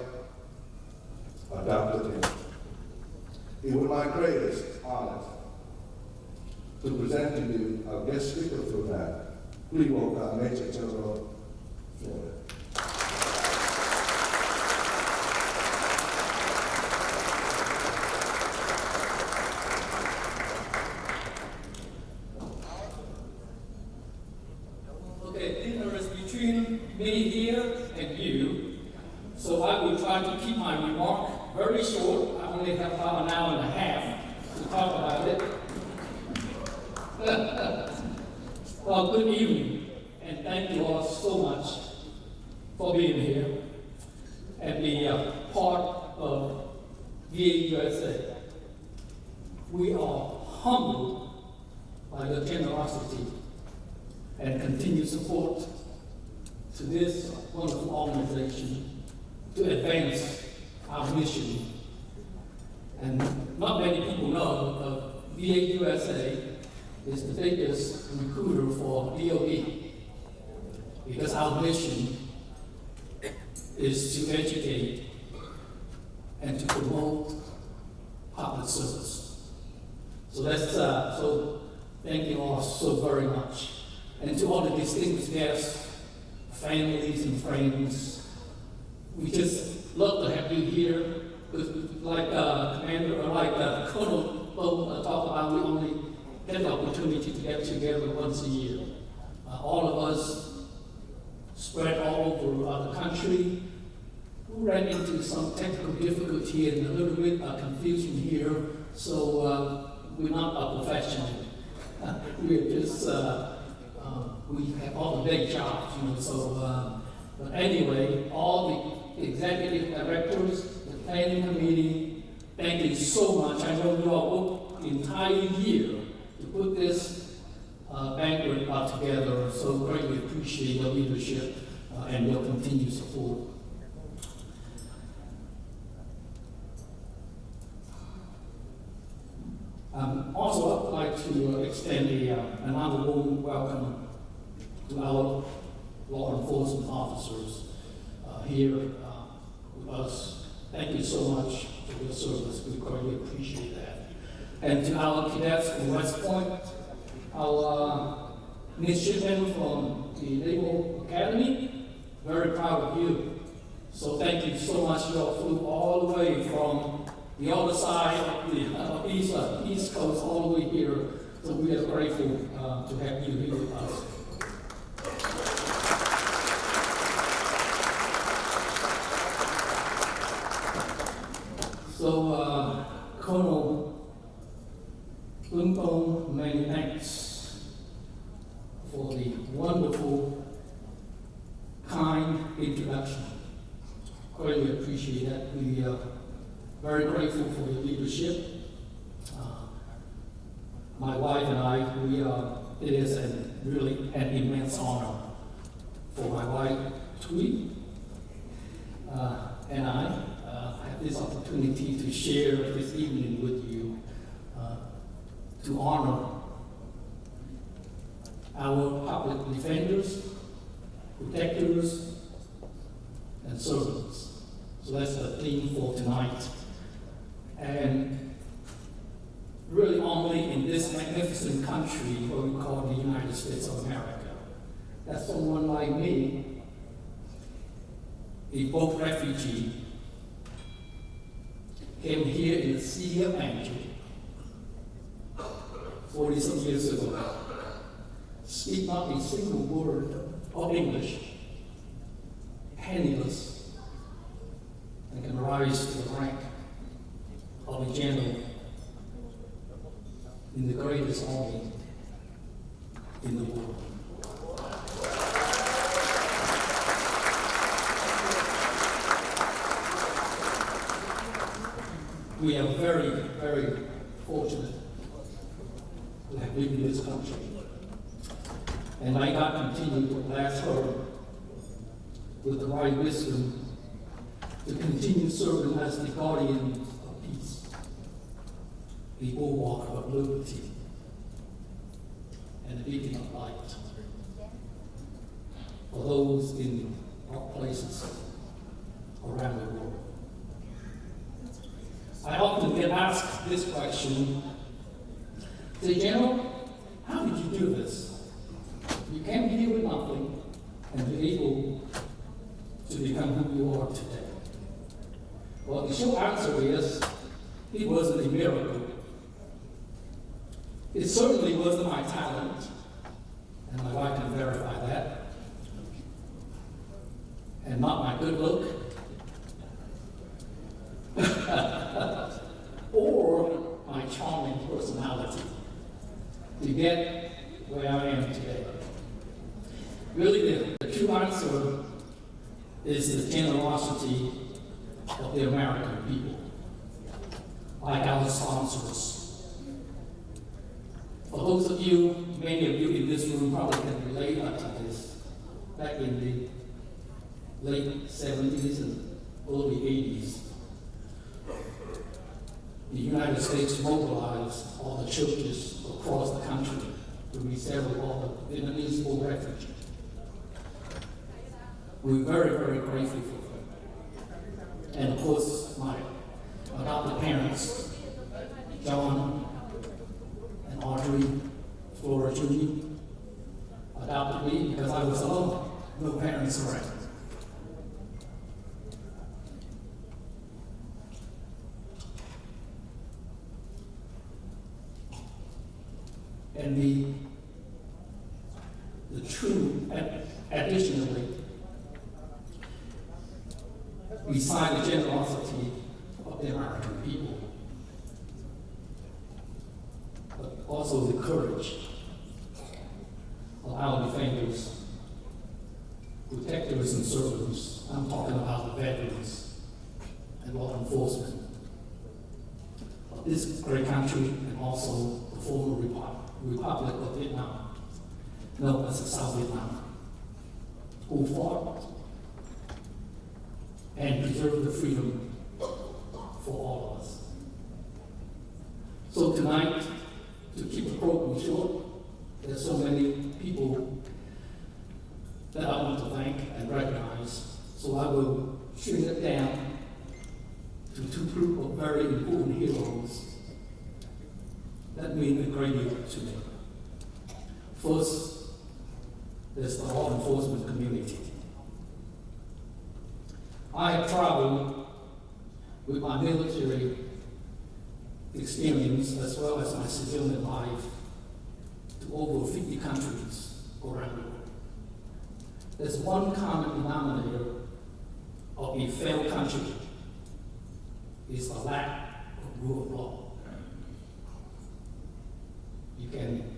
adopted him. It was my greatest honor to present to you our guest speaker for tonight. Please welcome Major General Floyd. Okay, dinner is between me here and you, so I will try to keep my remark very short. I only have about an hour and a half to talk about it. Well, good evening, and thank you all so much for being here and be part of VIEN USA. We are humbled by your generosity and continued support to this wonderful organization to advance our mission. And not many people know VIEN USA is the biggest recruiter for DOD, because our mission is to educate and to promote public service. So so thank you all so very much. And to all the distinguished guests, families and friends, we just love to have you here. Like Colonel Bo talked about, we only get the opportunity to get together once a year. All of us spread all over the country. We ran into some technical difficulty and a little bit of confusion here, so we're not a professional. We're just, we have all the day jobs, so, but anyway, all the executive directors, the planning committee, thank you so much. I know you all worked the entire year to put this banquet together, so greatly appreciate your leadership and your continued support. Also, I'd like to extend extend another warm welcome to our law enforcement officers here with us. Thank you so much for your service. We greatly appreciate that. And to our cadets from West Point, our midshipmen from the Naval Academy, very proud of you. So thank you so much. You all flew all the way from the other side of the East Coast all the way here. So we are grateful to have you here with us. So, Colonel Quân, many thanks for the wonderful, kind introduction. Greatly appreciate that. We are very grateful for your leadership. My wife and I, it is really an immense honor for my wife, THUện, and I have this opportunity to share this evening with you to honor our public defenders, protectors, and servants. So that's the theme for tonight. And really only in this magnificent country, what we call the United States of America, that someone like me, a boat refugee, came here in the Sea of Angel 40-some years ago, speak not a single word of English, penniless, and can rise to the rank of a general in the greatest army in the world. We are very, very fortunate to have lived in this country. And may God continue to bless her with the right wisdom to continue serving as the guardian of peace, the bulwark of liberty, and the beacon of light for those in dark places around the world. I often get asked this question, say, General, how did you do this? You came here with nothing and were able to become who you are today. Well, the short answer is, it wasn't a miracle. It certainly wasn't my talent, and my wife can verify that, and not my good look, or my charming personality to get where I am today. Really, the true answer is the generosity of the American people, like our sponsors. For those of you, many of you in this room probably can relate to this. Back in the late 70s and early 80s, the United States mobilized all the churches across the country to resettle all the Vietnamese full refugees. We're very, very grateful for them. And of course, my adopted parents, John and Audrey Flora Jr., adopted me because I was alone, no parents around. And the true, additionally, beside the generosity of the American people, but also the courage of our defenders, protectors, and servants. I'm talking about the veterans and law enforcement of this great country and also the former Republic of Vietnam, known as the South Vietnam, who fought and preserved the freedom for all of us. So tonight, to keep the program short, There's so many people that I want to thank and recognize, so I will shrink it down to two group of very important heroes that mean a great deal to me. First, there's the law enforcement community. I have traveled with my military experience as well as my civilian life to over 50 countries around the world. There's one common denominator of a failed country is the lack of rule of law. You can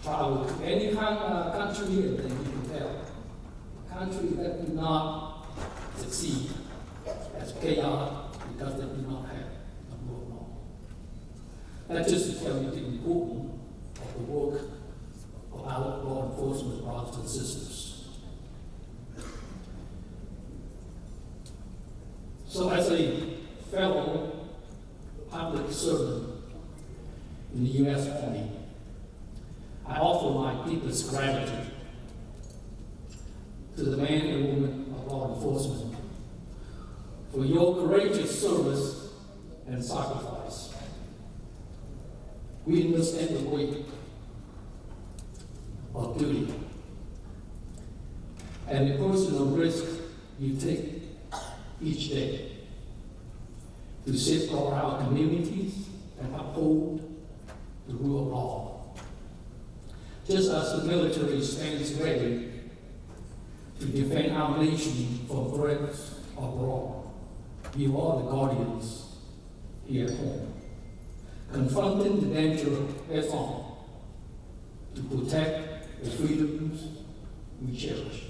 travel to any country and then you can tell a country that do not succeed as chaos because they do not have a rule of law. That just to tell you the importance of the work of our law enforcement brothers and sisters. So as a fellow public servant in the U.S. Army, I offer my deepest gratitude to the men and women of law enforcement for your courageous service and sacrifice. We understand the weight of duty and the personal risk you take each day to safeguard our communities and uphold the rule of law. Just as the military stands ready to defend our nation from threats abroad, you are the guardians here at home, confronting the danger head on to protect the freedoms we cherish.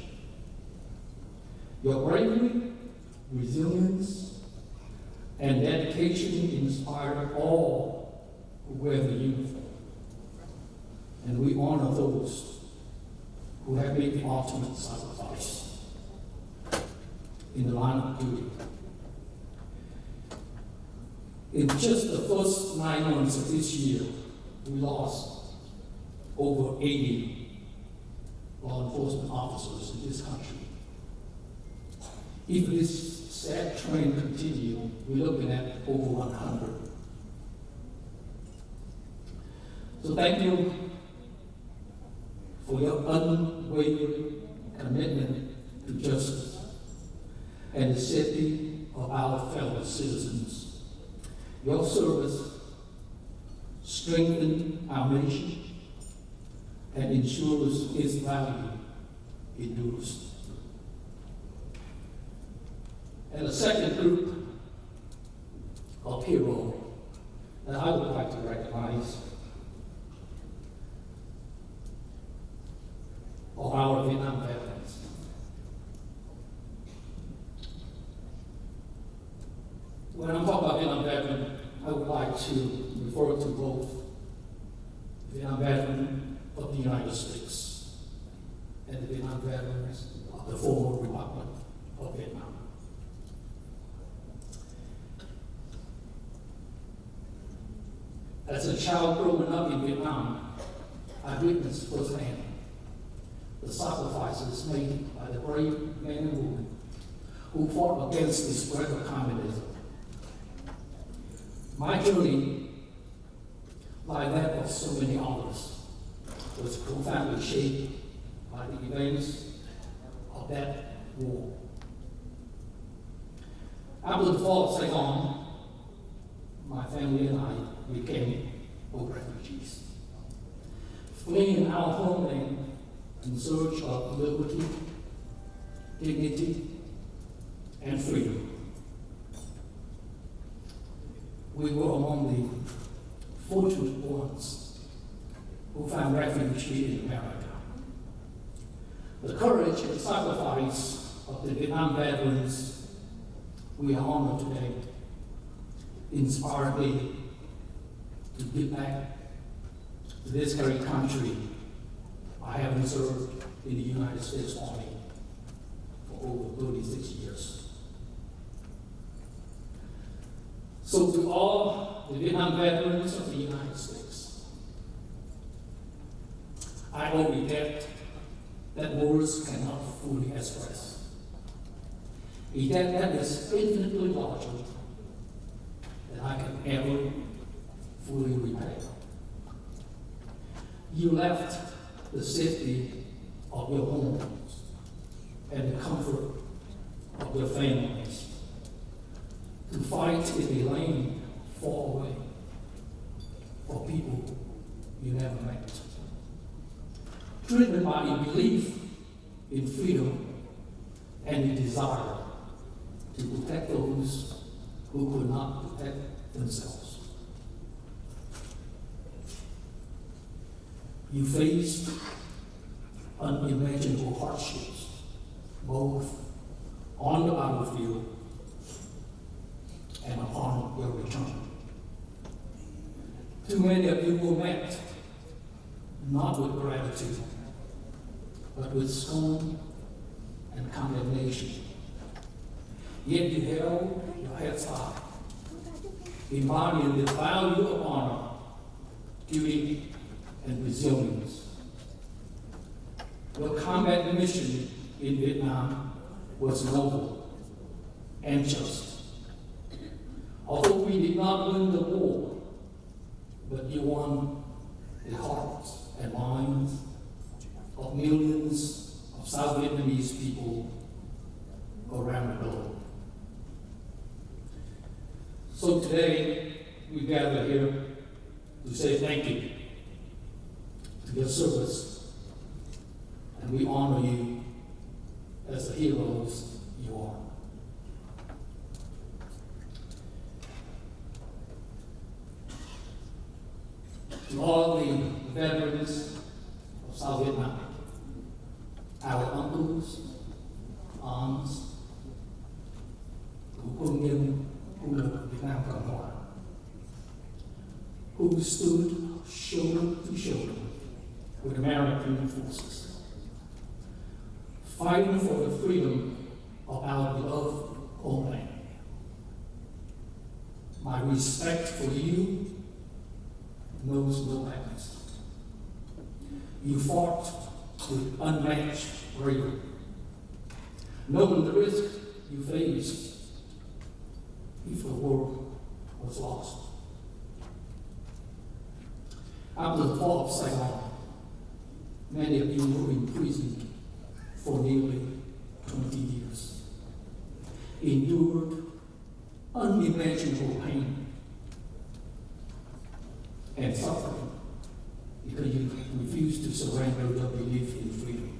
Your bravery, resilience, and dedication inspire all who wear the uniform. And we honor those who have made the ultimate sacrifice in the line of duty. In just the first 9 months of this year, we lost over 80 law enforcement officers in this country. If this sad trend continues, we're looking at over 100. So thank you for your unwavering commitment to justice and the safety of our fellow citizens. Your service strengthens our nation and ensures its value endures. And the second group of heroes that I would like to recognize are our Vietnam veterans. When I'm talking about Vietnam veterans, I would like to refer to both Vietnam veterans of the United States and the Vietnam veterans of the former Republic of Vietnam. As a child growing up in Vietnam, I witnessed firsthand the sacrifices made by the brave men and women who fought against the spread of communism. My journey, like that of so many others, was profoundly shaped by the events of that war. After the fall of Saigon, my family and I became refugees, fleeing our homeland in search of liberty, dignity, and freedom. We were among the fortunate ones who found refuge here in America. The courage and sacrifice of the Vietnam veterans we honor today inspired me to give back to this great country I have served in the United States Army for over 36 years. So to all the Vietnam veterans of the United States, I owe a debt that words cannot fully express. A debt that is infinitely larger than I can ever fully repay. You left the safety of your homes and the comfort of your families to fight in a land far away for people you never met. Driven by a belief in freedom and a desire to protect those who could not protect themselves. You faced unimaginable hardships, both on the battlefield and upon your return. Too many of you were met not with gratitude, but with scorn and condemnation. Yet you held your heads high, embodying the value of honor, duty, and resilience. Your combat mission in Vietnam was noble and just. Although we did not win the war, but you won the hearts and minds of millions of South Vietnamese people around the globe. So today, we gather here to say thank you to your service, and we honor you as the heroes you are. To all the veterans of South Vietnam, our uncles, aunts, của quân nhân quân lực Việt Nam Cộng Hòa, who stood shoulder to shoulder with American forces, fighting for the freedom of our beloved homeland. My respect for you knows no bounds. You fought with unmatched bravery, knowing the risk you faced if the war was lost. After the fall of Saigon, many of you were imprisoned for nearly 20 years, endured unimaginable pain and suffering because you refused to surrender your belief in freedom.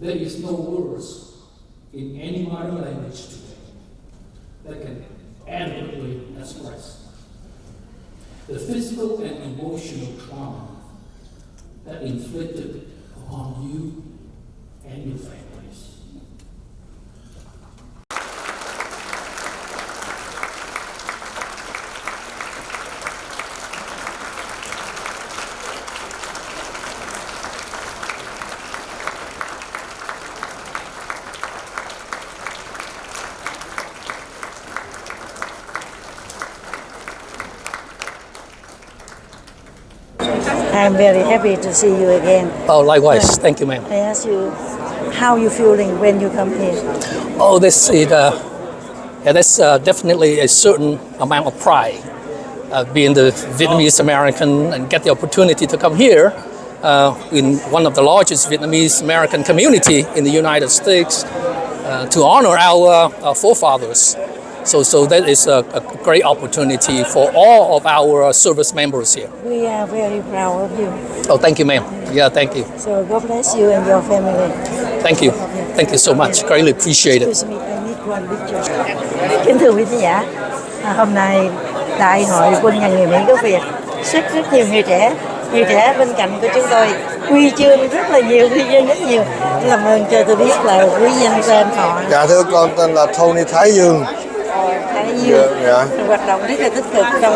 There is no words in any modern language today that can adequately express the physical and emotional trauma that inflicted upon you and your families. I'm very happy to see you again. Oh, likewise. Thank you, ma'am. I ask you, how you feeling when you come here? Oh, this is that's definitely a certain amount of pride, being the Vietnamese American and get the opportunity to come here in one of the largest Vietnamese American community in the United States to honor our forefathers. So that is a great opportunity for all of our service members here. We are very proud of you. Oh, thank you, ma'am. Yeah, thank you. So God bless you and your family. Thank you. Thank you so much. Greatly appreciate it. Excuse me, I need one picture. Kính thưa quý khán giả, hôm nay Đại hội Quân nhân người Mỹ gốc Việt rất nhiều người trẻ bên cạnh của chúng tôi, huy chương rất là nhiều, huy chương rất nhiều. Làm ơn cho tôi biết là quý nhân tên họ. Dạ thưa con tên là Tony Thái Dương. Thái Dương. Dạ. Hoạt động rất là tích cực trong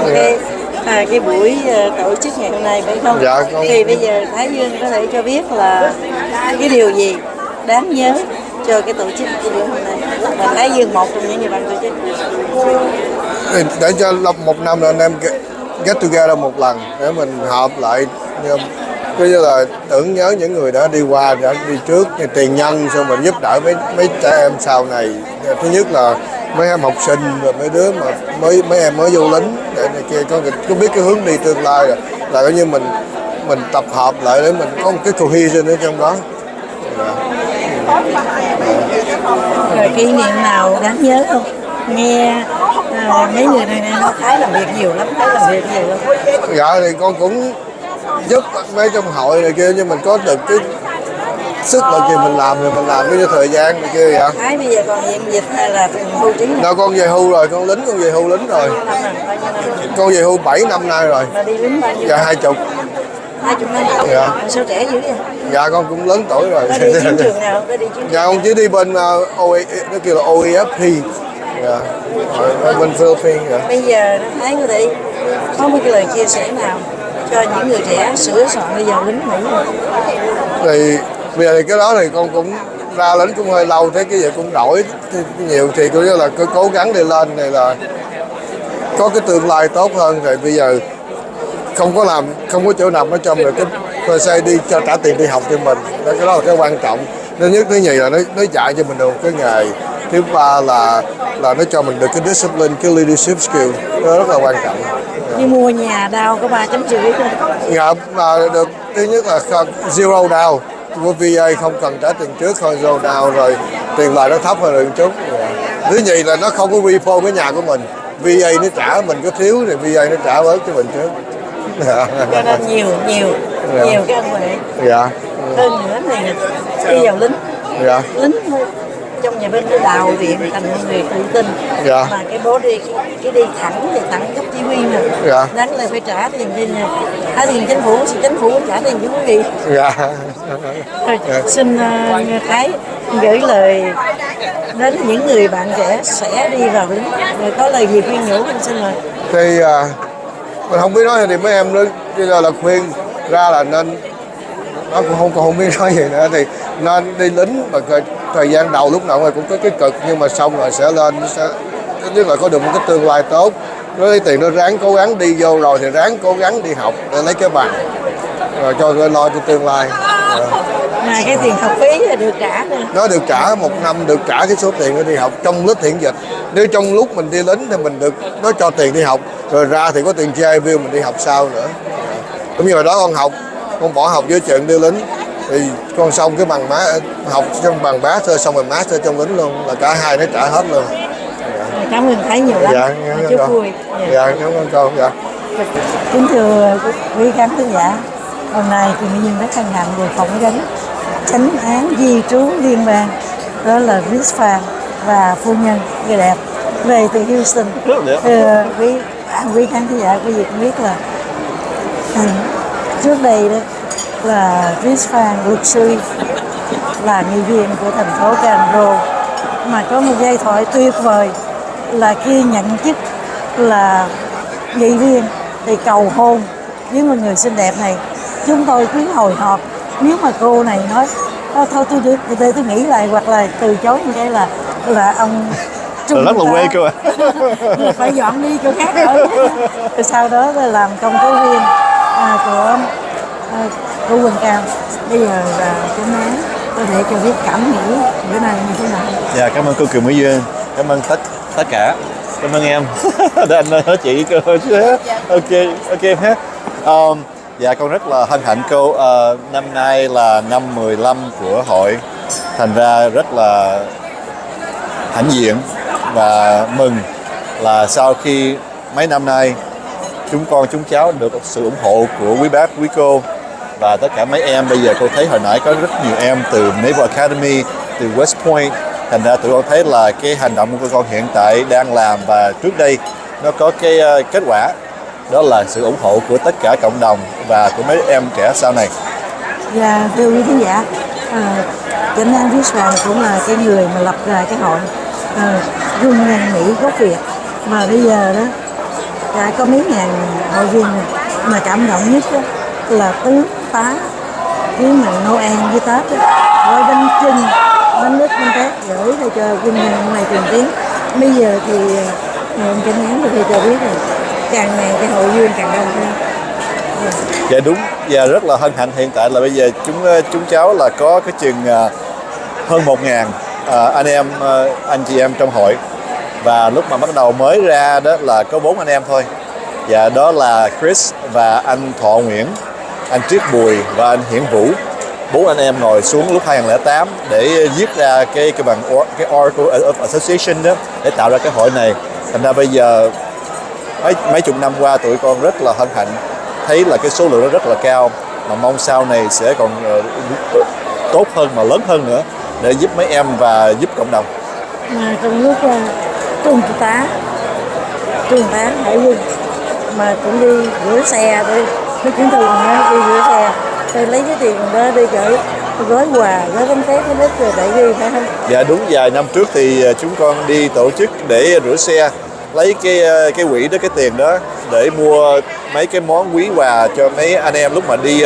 cái buổi tổ chức ngày hôm nay phải không? Dạ con. Thì bây giờ Thái Dương có thể cho biết là cái điều gì đáng nhớ cho cái tổ chức của buổi hôm nay, và Thái Dương một trong những người bạn tổ chức. Để cho một năm là anh em get together một lần để mình họp lại Cứ như là tưởng nhớ những người đã đi qua, đã đi trước, như tiền nhân, xong mình giúp đỡ mấy trẻ em sau này. Thứ nhất là mấy em học sinh và mấy đứa mà mấy em mới vô lính để này kia có biết cái hướng đi tương lai rồi, là coi như mình tập hợp lại để mình có một cái cohesion ở trong đó. Rồi kỷ niệm nào đáng nhớ không? Nghe mấy người này nó Thái làm việc nhiều lắm, Thái làm việc nhiều lắm. Dạ thì con cũng giúp mấy trong hội này kia, nhưng mình có được cái sức lực thì mình làm thì mình làm cái thời gian này kia vậy. Thái bây giờ còn hiện dịch hay là hưu trí? Đâu con về hưu rồi, con về hưu lính rồi. Con về hưu 7 năm nay rồi. Mà đi lính bao nhiêu? Dạ 20. 20 năm. Dạ. Sao trẻ dữ vậy? Dạ con cũng lớn tuổi rồi. Có đi chiến trường nào không? Có đi chiến trường? Dạ con chỉ đi bên nó kêu là OEFP. Dạ. Ở bên Philippines. Dạ. Bây giờ Thái có thể có một cái lời chia sẻ nào cho những người trẻ sửa soạn bây giờ lính Mỹ không? Thì bây giờ thì cái đó thì con cũng ra lính cũng hơi lâu, thấy cái gì cũng đổi nhiều, thì cũng như là cứ cố gắng đi lên này là có cái tương lai tốt hơn. Rồi bây giờ không có chỗ nào nó cho mình cái PhD đi cho trả tiền đi học cho mình, cái đó là cái quan trọng. Thứ nhất, thứ nhì là nó dạy cho mình được cái nghề. Thứ ba là nó cho mình được cái discipline, cái leadership skill, nó rất là quan trọng. Đi mua nhà đào có 3.5 thôi. Dạ, mà được thứ nhất là zero down của VA, không cần trả tiền trước, thôi zero down rồi tiền lời nó thấp hơn được chút. Thứ nhì là nó không có repo cái nhà của mình, VA nó trả, mình có thiếu thì VA nó trả bớt cho mình trước. Cho nên nhiều cái ân huệ. Dạ. Hơn nữa thì đi vào lính. Dạ. Lính thôi. Trong nhà binh nó đào viện thành người tự tin. Dạ. Mà cái bố đi cái đi thẳng thì thẳng cấp chỉ huy mà. Dạ. Đáng lẽ phải trả tiền chính phủ, chính phủ trả tiền cho quý vị. Dạ. Thôi, xin Thái gửi lời đến những người bạn trẻ sẽ đi vào lính, rồi có lời gì khuyên nhủ anh xin mời. Thì mình không biết nói thì mấy em nó là khuyên ra là nên, nó cũng không biết nói gì nữa, thì nên đi lính mà thời gian đầu lúc nào cũng có cái cực, nhưng mà xong rồi sẽ lên, sẽ thứ nhất là có được một cái tương lai tốt. Nó lấy tiền nó ráng cố gắng đi vô rồi thì ráng cố gắng đi học để lấy cái bằng rồi cho lo cho tương lai. Mà cái tiền học phí là được trả nữa. Nó được trả một năm, được trả cái số tiền để đi học trong lúc thiện dịch. Nếu trong lúc mình đi lính thì mình được nó cho tiền đi học, rồi ra thì có tiền GIVIEW mình đi học sau nữa. Cũng như hồi đó con bỏ học giữa trường đi lính, thì con xong cái bằng học trong bằng master xong rồi master trong lính luôn, là cả hai nó trả hết luôn. Cảm ơn Thái nhiều lắm. Dạ, chúc vui. Dạ, cảm ơn cô. Dạ. Kính thưa quý khán thính giả, hôm nay thì Mỹ Nhân rất hân hạnh được phỏng vấn chánh án di trú liên bang, đó là Viết và phu nhân người đẹp về từ Houston. Thưa quý khán thính giả, quý vị cũng biết là trước đây đó là Viết luật sư, là nghị viên của thành phố Canberra, mà có một giai thoại tuyệt vời là khi nhận chức là nghị viên thì cầu hôn với một người xinh đẹp này. Chúng tôi cứ hồi hộp, nếu mà cô này nói thôi tôi nghĩ lại, hoặc là từ chối như thế là ông Trung rất là quê cơ ạ. Phải dọn đi chỗ khác rồi. Sau đó là làm công tố viên của Quân Cao. Bây giờ là cái má có thể cho biết cảm nghĩ bữa nay như thế nào. Dạ, cảm ơn cô Kiều Mỹ Duyên, cảm ơn tất cả, cảm ơn em. Để anh nói chị cơ chứ. Ok em hết. Dạ, con rất là hân hạnh cô. Năm nay là năm 15 của hội, thành ra rất là hãnh diện và mừng là sau khi mấy năm nay chúng cháu được sự ủng hộ của quý bác, quý cô và tất cả mấy em. Bây giờ cô thấy hồi nãy có rất nhiều em từ Naval Academy, từ West Point, thành ra tụi con thấy là cái hành động của con hiện tại đang làm và trước đây nó có cái kết quả, đó là sự ủng hộ của tất cả cộng đồng và của mấy em trẻ sau này. Dạ, thưa quý khán giả, chánh án Viết cũng là cái người mà lập ra cái hội Quân Nhân Mỹ gốc Việt, mà bây giờ đó đã có mấy ngàn hội viên rồi. Mà cảm động nhất đó là tướng tá với mừng Noel với Tết đó, gói bánh chưng, bánh nước, bánh tét gửi để cho quân nhân ngoài tiền tiến. Bây giờ thì ông chánh án thì cho biết là càng ngày cái hội viên càng đông hơn. Dạ đúng. Và rất là hân hạnh hiện tại là bây giờ chúng cháu là có cái chừng hơn 1.000 anh em, anh chị em trong hội. Và lúc mà bắt đầu mới ra đó là có 4 anh em thôi. Và đó là Chris và anh Thọ Nguyễn, anh Triết Bùi và anh Hiển Vũ. 4 anh em ngồi xuống lúc 2008 để viết ra cái bằng cái Article of Association đó để tạo ra cái hội này. Thành ra bây giờ mấy chục năm qua tụi con rất là hân hạnh thấy là cái số lượng nó rất là cao, mà mong sau này sẽ còn tốt hơn mà lớn hơn nữa để giúp mấy em và giúp cộng đồng. Mà trong lúc trung tá hải quân mà cũng đi rửa xe đi, nó cũng thường đi rửa xe, tôi lấy cái tiền đó đi gửi gói quà, gói bánh tét bánh ít rồi để ghi phải không? Dạ đúng, vài năm trước thì chúng con đi tổ chức để rửa xe, lấy cái quỹ đó, cái tiền đó để mua mấy cái món quý quà cho mấy anh em lúc mà đi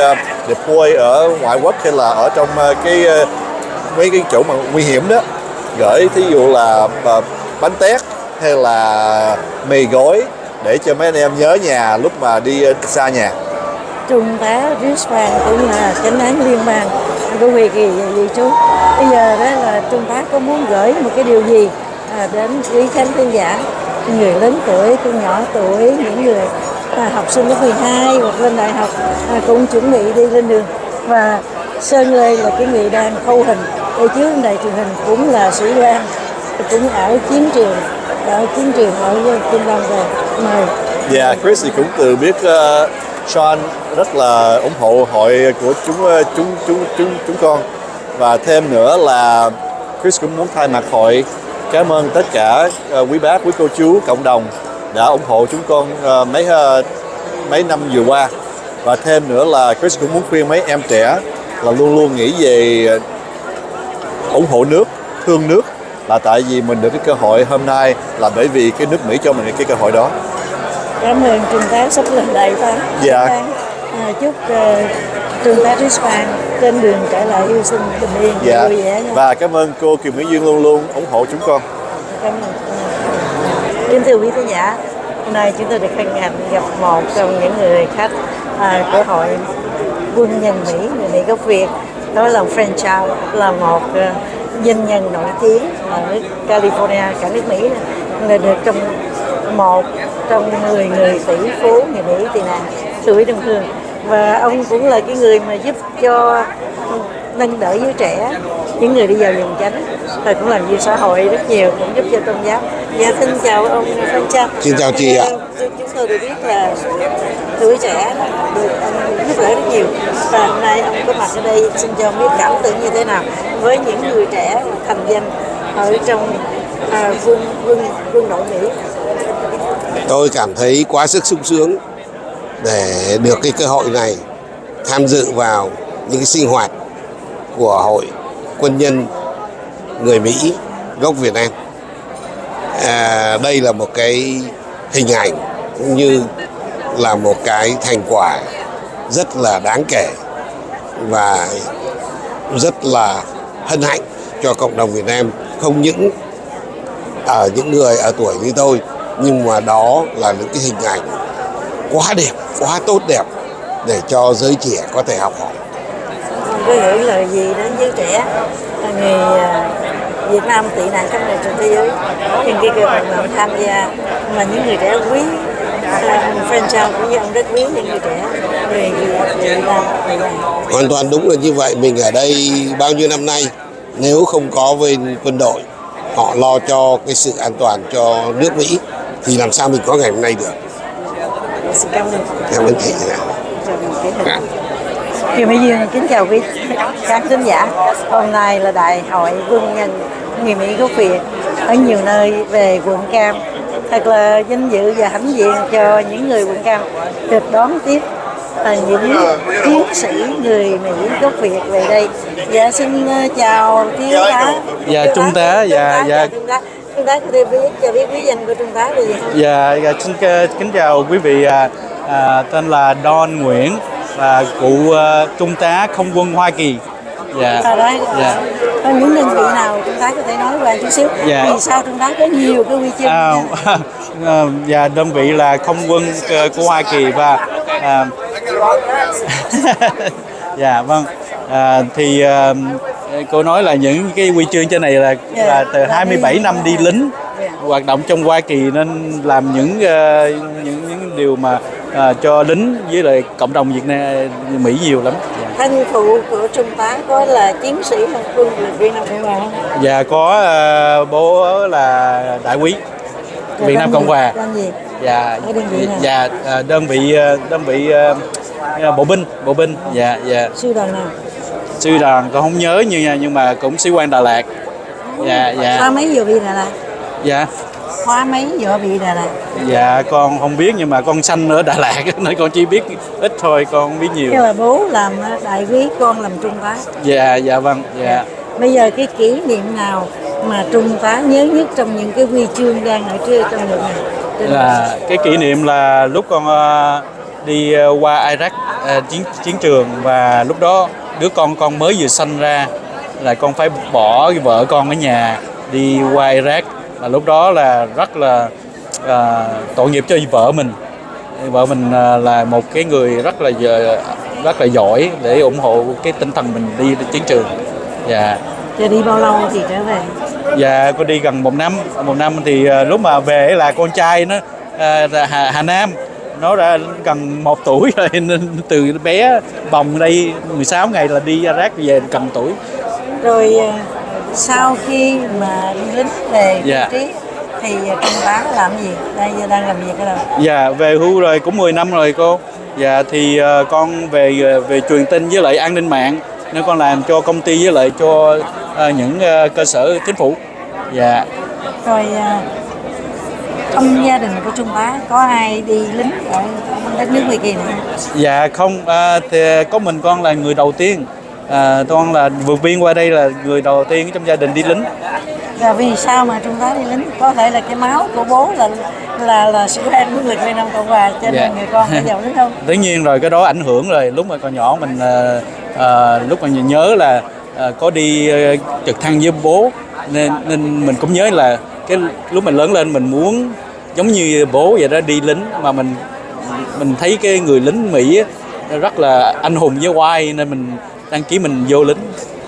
deploy ở ngoại quốc hay là ở trong mấy cái chỗ mà nguy hiểm đó, gửi thí dụ là bánh tét hay là mì gói để cho mấy anh em nhớ nhà lúc mà đi xa nhà. Trung tá Rizvan cũng là chánh án liên bang của Việt kỳ gì chú. Bây giờ đó là Trung tá có muốn gửi một cái điều gì đến quý khán thính giả, người lớn tuổi, con nhỏ tuổi, những người học sinh lớp 12 hoặc lên đại học cũng chuẩn bị đi lên đường. Và Sơn Lê là cái người đang khâu hình để chiếu đài truyền hình, cũng là sĩ quan, cũng ở chiến trường ở Trung Đông rồi. Mời. Dạ, Chris thì cũng từ biết Sean rất là ủng hộ hội của chúng con, và thêm nữa là Chris cũng muốn thay mặt hội cảm ơn tất cả quý bác, quý cô chú, cộng đồng đã ủng hộ chúng con mấy năm vừa qua. Và thêm nữa là Chris cũng muốn khuyên mấy em trẻ là luôn luôn nghĩ về ủng hộ nước, thương nước, là tại vì mình được cái cơ hội hôm nay là bởi vì cái nước Mỹ cho mình cái cơ hội đó. Cảm ơn Trung tá sắp lên đại tá. Dạ. Chúc Trung tá Rizvan trên đường trở lại yêu sinh bình yên, dạ. Vui vẻ nha. Và cảm ơn cô Kiều Mỹ Duyên luôn luôn ủng hộ chúng con. Cảm ơn. Kính thưa quý khán giả, hôm nay chúng tôi được hân hạnh gặp một trong những người khách của hội Quân nhân Mỹ, người Mỹ gốc Việt. Đó là Frank Chow, là một doanh nhân nổi tiếng ở California, cả nước Mỹ, là được một trong 10 người tỷ phú người Mỹ tị nạn tuổi đông thương. Và ông cũng là cái người mà giúp cho nâng đỡ giới trẻ, những người đi vào vùng chánh, và cũng làm việc xã hội rất nhiều, cũng giúp cho tôn giáo. Dạ, xin chào ông Frank Chow. Xin chào chị ạ. Chúng tôi được biết là tuổi trẻ được ông giúp đỡ rất nhiều, và hôm nay ông có mặt ở đây, xin cho ông biết cảm tưởng như thế nào với những người trẻ thành danh ở trong quân đội Mỹ. Tôi cảm thấy quá sức sung sướng để được cái cơ hội này tham dự vào những cái sinh hoạt của hội quân nhân người Mỹ gốc Việt Nam. Đây là một cái hình ảnh cũng như là một cái thành quả rất là đáng kể và rất là hân hạnh cho cộng đồng Việt Nam, không những ở những người ở tuổi như tôi, nhưng mà đó là những cái hình ảnh quá đẹp, quá tốt đẹp để cho giới trẻ có thể học hỏi. Có gửi lời gì đến giới trẻ người Việt Nam tị nạn khắp nơi trên thế giới, nhưng cái cơ hội mà ông tham gia, mà những người trẻ quý Frank Chow cũng như ông rất quý những người trẻ người Việt Nam. Hoàn toàn đúng là như vậy. Mình ở đây bao nhiêu năm nay, nếu không có bên quân đội họ lo cho cái sự an toàn cho nước Mỹ thì làm sao mình có ngày hôm nay được. Xin cảm ơn. Cảm ơn chị. Kiều Mỹ Duyên kính chào quý khán thính giả. Hôm nay là Đại hội Quân nhân người Mỹ gốc Việt ở nhiều nơi về quận Cam. Thật là vinh dự và hãnh diện cho những người quận Cam được đón tiếp những chiến sĩ người Mỹ gốc Việt về đây. Dạ, xin chào thiếu tá. Dạ, Trung tá. Dạ. Trung tá có thể cho biết quý danh của Trung tá là gì không? Dạ, xin kính chào quý vị. Tên là Don Nguyễn, là cựu Trung tá Không quân Hoa Kỳ. Dạ. Dạ. Có những đơn vị nào Trung tá có thể nói qua chút xíu? Dạ. Vì sao Trung tá có nhiều cái huy chương? Dạ, đơn vị là Không quân của Hoa Kỳ, và Dạ vâng. Thì cô nói là những cái huy chương trên này là từ 27 năm đi lính hoạt động trong Hoa Kỳ nên làm những điều mà cho lính với lại cộng đồng Việt Nam Mỹ nhiều lắm. Thân phụ của Trung tá có là chiến sĩ không, quân là Việt Nam Cộng Hòa không? Dạ có, bố là đại úy Việt Nam Cộng Hòa. Đơn gì? Dạ. Ở đơn vị nào? Dạ đơn vị bộ binh. Dạ. Sư đoàn nào? Sư đoàn con không nhớ nhưng mà cũng sĩ quan Đà Lạt. Dạ. Khóa mấy giờ bị Đà Lạt? Dạ. Khóa mấy giờ bị Đà Lạt? Dạ con không biết nhưng mà con sanh ở Đà Lạt nên con chỉ biết ít thôi, con không biết nhiều. Thế là bố làm đại úy, con làm trung tá. Dạ vâng. Dạ. Bây giờ cái kỷ niệm nào mà trung tá nhớ nhất trong những cái huy chương đang ở trong ngực này? Là cái kỷ niệm là lúc con đi qua Iraq chiến trường, và lúc đó đứa con mới vừa sanh ra là con phải bỏ vợ con ở nhà đi qua Iraq, là lúc đó là rất là tội nghiệp cho vợ mình. Vợ mình là một cái người rất là giỏi để ủng hộ cái tinh thần mình đi chiến trường. Dạ. Giờ đi bao lâu thì trở về? Dạ con đi gần 1 năm. 1 năm thì lúc mà về là con trai nó Hà Nam nó đã gần 1 tuổi rồi, nên từ bé bồng đây 16 ngày là đi Iraq về gần tuổi. Rồi sau khi mà đi lính về vị trí thì trung tá làm gì? Đây giờ đang làm việc ở đâu? Dạ về hưu rồi cũng 10 năm rồi cô. Dạ thì con về truyền tin với lại an ninh mạng nên con làm cho công ty với lại cho những cơ sở chính phủ. Dạ. Rồi trong gia đình của trung tá có ai đi lính ở đất nước Hoa Kỳ này không? Dạ không, thì có mình con là người đầu tiên. Con là vượt biên qua đây là người đầu tiên trong gia đình đi lính. Và vì sao mà trung tá đi lính? Có thể là cái máu của bố là sĩ quan của người Việt Nam Cộng Hòa cho nên người con phải vào lính không? Tất nhiên rồi, cái đó ảnh hưởng rồi. Lúc mà còn nhỏ mình lúc mà nhớ là có đi trực thăng với bố nên mình cũng nhớ là cái lúc mình lớn lên mình muốn giống như bố vậy đó, đi lính. Mà mình thấy cái người lính Mỹ rất là anh hùng với oai nên mình đăng ký mình vô lính.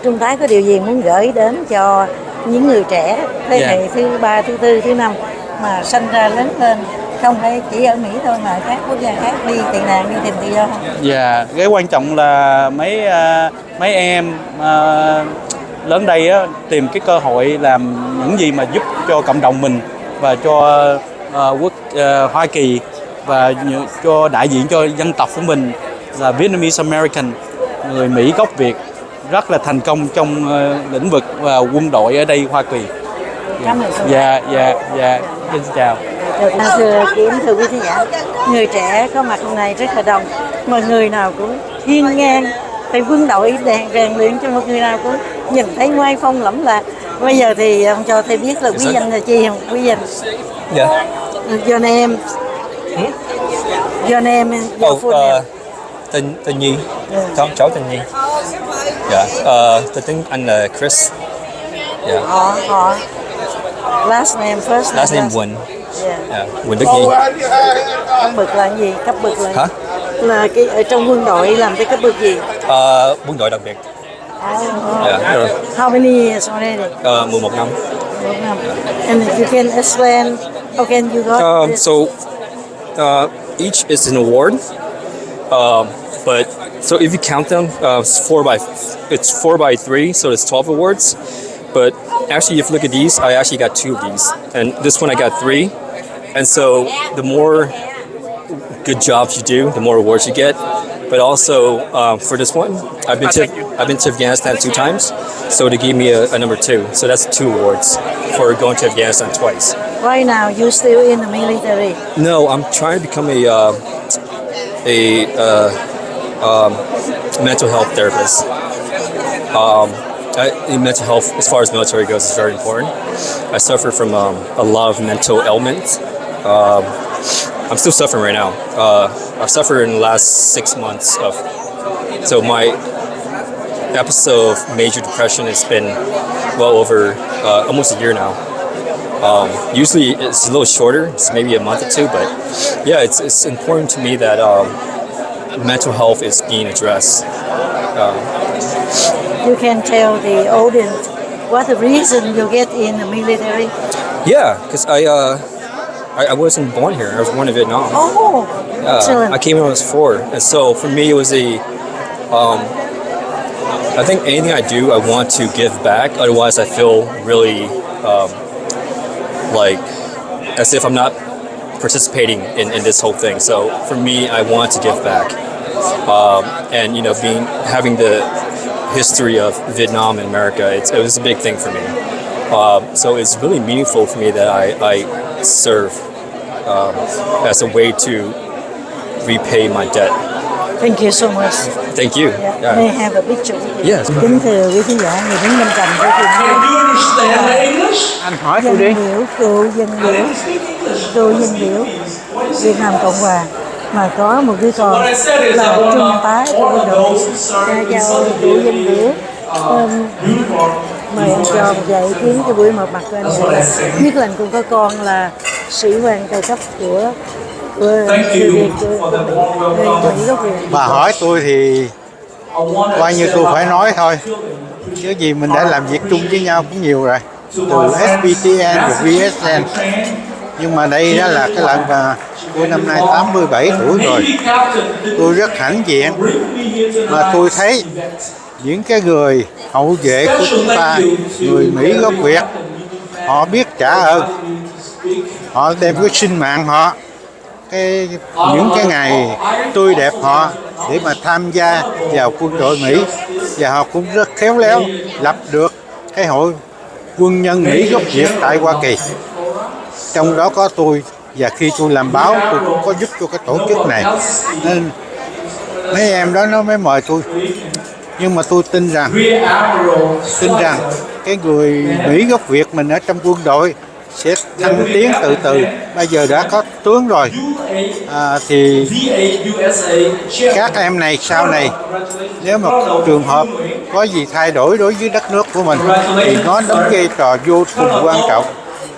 Trung tá có điều gì muốn gửi đến cho những người trẻ thế hệ thứ 3, thứ 4, thứ 5 mà sinh ra lớn lên không phải chỉ ở Mỹ thôi mà các quốc gia khác đi tị nạn, đi tìm tự do không? Dạ, cái quan trọng là mấy em lớn đây á, tìm cái cơ hội làm những gì mà giúp cho cộng đồng mình và cho Hoa Kỳ và cho đại diện cho dân tộc của mình là Vietnamese American, người Mỹ gốc Việt rất là thành công trong lĩnh vực quân đội ở đây Hoa Kỳ. Cảm ơn. Dạ, xin chào. Thưa quý khán giả, người trẻ có mặt hôm nay rất là đông, mọi người nào cũng hiên ngang, tại quân đội rèn luyện cho một người nào cũng nhìn thấy ngoai phong lẫm lạc. Bây giờ thì ông cho thầy biết là quý danh là chi không? Quý danh. Dạ. Your name. Your name and your full name. Tên Nhi. Cháu tên Nhi. Dạ. Tôi tên anh là Chris. Dạ. Họ. Last name, first name. Last name Quân. Yeah. Quân Đức Nhi. Cấp bậc là gì? Cấp bậc là hả? Là cái ở trong quân đội làm cái cấp bậc gì? Quân đội đặc biệt. Yeah. How many years already? 11 năm. 11 năm. And you can explain how can you got this? So each is an award. But so if you count them, it's 4 by 3, so it's 12 awards. But actually, if you look at these, I actually got 2 of these, and this one I got 3. And so the more good jobs you do, the more awards you get. But also for this one, I've been to Afghanistan 2 times, so they gave me a number 2. So that's 2 awards for going to Afghanistan twice. Right now, you still in the military? No, I'm trying to become a mental health therapist. Mental health, as far as military goes, is very important. I suffer from a lot of mental ailments. I'm still suffering right now. I've suffered in the last 6 months so my episode of major depression has been well over almost a year now. Usually it's a little shorter, it's maybe a month or 2, but yeah, it's important to me that mental health is being addressed. You can tell the audience what the reason you get in the military. Yeah, because I wasn't born here. I was born in Vietnam. Oh, excellent. I came when I was 4, and so for me it was I think anything I do, I want to give back. Otherwise, I feel really like as if I'm not participating in this whole thing. So for me, I want to give back, and you know, having the history of Vietnam and America, it was a big thing for me. So it's really meaningful for me that I serve as a way to repay my debt. Thank you so much. Thank you. Yeah. May I have a picture with you? Yes. Kính thưa quý khán giả, người đứng bên cạnh của Anh hỏi tôi đi. Cựu dân biểu Việt Nam Cộng Hòa mà có một đứa con là trung tá của quân đội Mỹ. Chào cựu dân biểu. Mời anh cho một vài ý kiến cho buổi họp mặt của anh. Biết là anh cũng có con là sĩ quan cao cấp của Việt. Bà hỏi tôi thì coi như tôi phải nói thôi, chứ gì mình đã làm việc chung với nhau cũng nhiều rồi, từ SPTN rồi VSN. Nhưng mà đây đó là cái lần mà tôi năm nay 87 tuổi rồi, tôi rất hãnh diện mà tôi thấy những cái người hậu vệ của chúng ta, người Mỹ gốc Việt, họ biết trả ơn, họ đem cái sinh mạng họ, những cái ngày tươi đẹp họ để mà tham gia vào quân đội Mỹ, và họ cũng rất khéo léo lập được cái hội quân nhân Mỹ gốc Việt tại Hoa Kỳ. Trong đó có tôi, và khi tôi làm báo tôi cũng có giúp cho cái tổ chức này, nên mấy em đó nó mới mời tôi. Nhưng mà tôi tin rằng cái người Mỹ gốc Việt mình ở trong quân đội sẽ thăng tiến từ từ. Bây giờ đã có tướng rồi, thì các em này sau này nếu mà trường hợp có gì thay đổi đối với đất nước của mình thì nó đóng vai trò vô cùng quan trọng.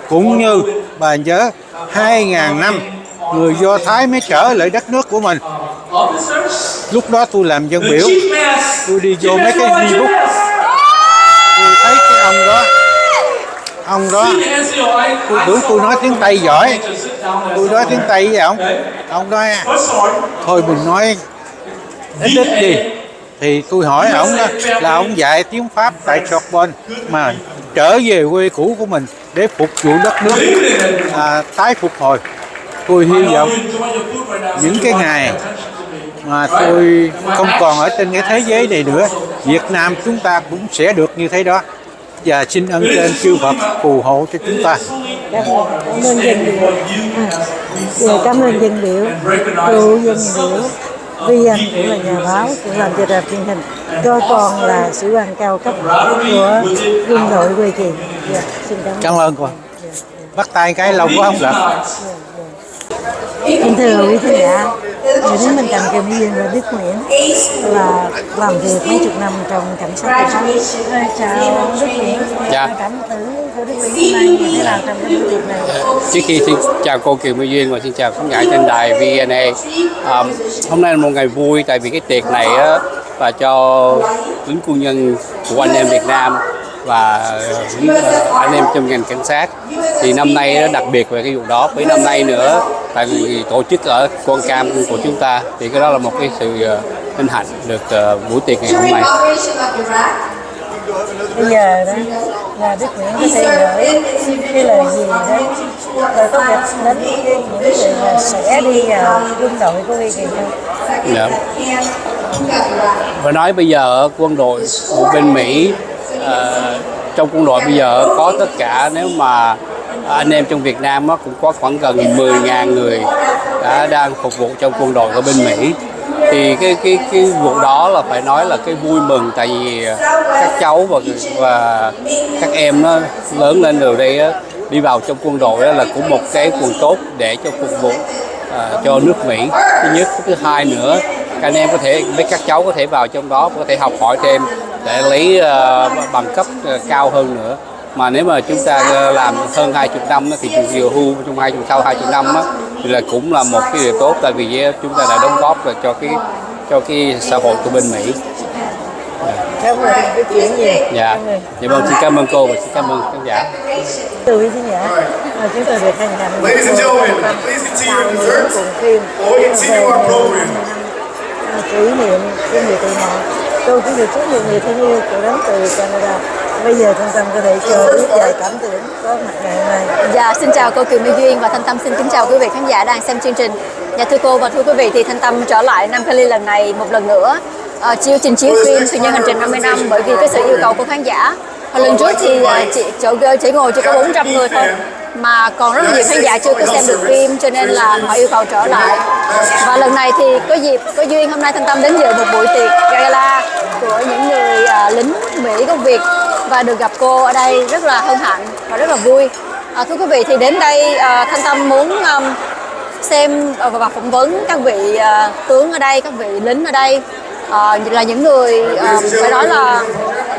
Cũng như bà nhớ 2.000 năm người Do Thái mới trở lại đất nước của mình. Lúc đó tôi làm dân biểu, tôi đi vô mấy cái di bút, tôi thấy cái ông đó tôi tưởng tôi nói tiếng Tây giỏi, tôi nói tiếng Tây với ông nói thôi mình nói ít đi. Thì tôi hỏi ổng đó là ông dạy tiếng Pháp tại Sorbonne mà trở về quê cũ của mình để phục vụ đất nước, tái phục hồi. Tôi hy vọng những cái ngày mà tôi không còn ở trên cái thế giới này nữa, Việt Nam chúng ta cũng sẽ được như thế đó. Và xin ân trên chư Phật phù hộ cho chúng ta. Cảm ơn dân biểu. Cảm ơn dân biểu, cựu dân biểu VIêN cũng là nhà báo, cũng làm cho đài truyền hình. Có con là sĩ quan cao cấp của quân đội Hoa Kỳ. Xin cảm ơn cô. Bắt tay cái lâu quá không được. Kính thưa quý khán giả, người đứng bên cạnh KI谊và THUện là làm việc mấy chục năm trong cảnh sát Việt Nam. Chào THUện. Dạ. Cảm tưởng của THUện hôm nay như thế nào trong cái buổi tiệc này? Trước khi xin chào cô KI谊và xin chào khán giả trên đài VNA. Hôm nay là một ngày vui tại vì cái tiệc này là cho lính quân nhân của anh em Việt Nam và anh em trong ngành cảnh sát. Thì năm nay nó đặc biệt về cái vụ đó, với năm nay nữa tại vì tổ chức ở con cam của chúng ta, thì cái đó là một cái sự vinh hạnh được buổi tiệc ngày hôm nay. Bây giờ đó là THUện có thể gửi cái lời gì đó rồi tốt đẹp đến những người mà sẽ đi vào quân đội của Hoa Kỳ không? Dạ. Và nói bây giờ quân đội của bên Mỹ, trong quân đội bây giờ có tất cả, nếu mà anh em trong Việt Nam cũng có khoảng gần 10.000 người đã đang phục vụ trong quân đội của bên Mỹ. Thì cái vụ đó là phải nói là cái vui mừng, tại vì các cháu và các em nó lớn lên rồi đây đi vào trong quân đội đó là cũng một cái nguồn tốt để cho phục vụ cho nước Mỹ. Thứ nhất, thứ hai nữa, các anh em có thể, với các cháu có thể vào trong đó có thể học hỏi thêm để lấy bằng cấp cao hơn nữa. Mà nếu mà chúng ta làm hơn 20 năm thì KI谊trong sau 20 năm thì là cũng là một cái điều tốt, tại vì chúng ta đã đóng góp là cho cái xã hội của bên Mỹ. Cảm ơn cái chuyện gì? Dạ. Dạ vâng, xin cảm ơn cô và xin cảm ơn khán giả. Từ quý khán giả, chúng tôi được hân hạnh Ladies and gentlemen, please continue your desserts while we continue our program. Kỷ niệm của người tị nạn. Tôi cũng được chúc mừng người thân yêu của đến từ Canada. Bây giờ Thanh Tâm có thể cho biết vài cảm tưởng có mặt ngày hôm nay. Dạ, xin chào cô Kiều Mỹ Duyên và Thanh Tâm xin kính chào quý vị khán giả đang xem chương trình. Dạ thưa cô và thưa quý vị, thì Thanh Tâm trở lại Nam Cali lần này một lần nữa trình chiếu phim Thuyền Nhân hành trình 50 năm bởi vì cái sự yêu cầu của khán giả. Và lần trước thì chỉ ngồi chỉ có 400 người thôi, mà còn rất là nhiều khán giả chưa có xem được phim, cho nên là họ yêu cầu trở lại. Và lần này thì có duyên hôm nay Thanh Tâm đến dự một buổi tiệc gala của những người lính Mỹ gốc Việt và được gặp cô ở đây rất là hân hạnh và rất là vui. Thưa quý vị, thì đến đây Thanh Tâm muốn xem và phỏng vấn các vị tướng ở đây, các vị lính ở đây, là những người phải nói là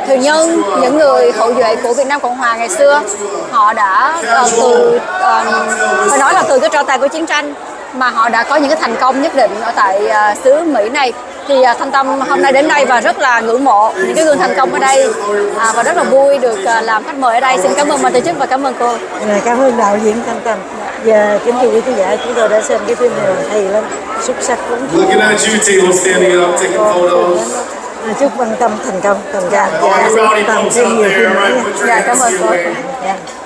thuyền nhân, những người hậu duệ của Việt Nam Cộng Hòa ngày xưa. Họ đã phải nói là từ cái tro tàn của chiến tranh mà họ đã có những cái thành công nhất định ở tại xứ Mỹ này. Thì Thanh Tâm hôm nay đến đây và rất là ngưỡng mộ những cái gương thành công ở đây, và rất là vui được làm khách mời ở đây. Xin cảm ơn ban tổ chức và cảm ơn cô. Cảm ơn đạo diễn Thanh Tâm. Và kính thưa quý khán giả, chúng tôi đã xem cái phim này hay lắm, xuất sắc lắm. Looking at you, table standing up, taking photos. Chúc Văn Tâm thành công, thành All you rowdy folks out there, all right, put your hands to your way.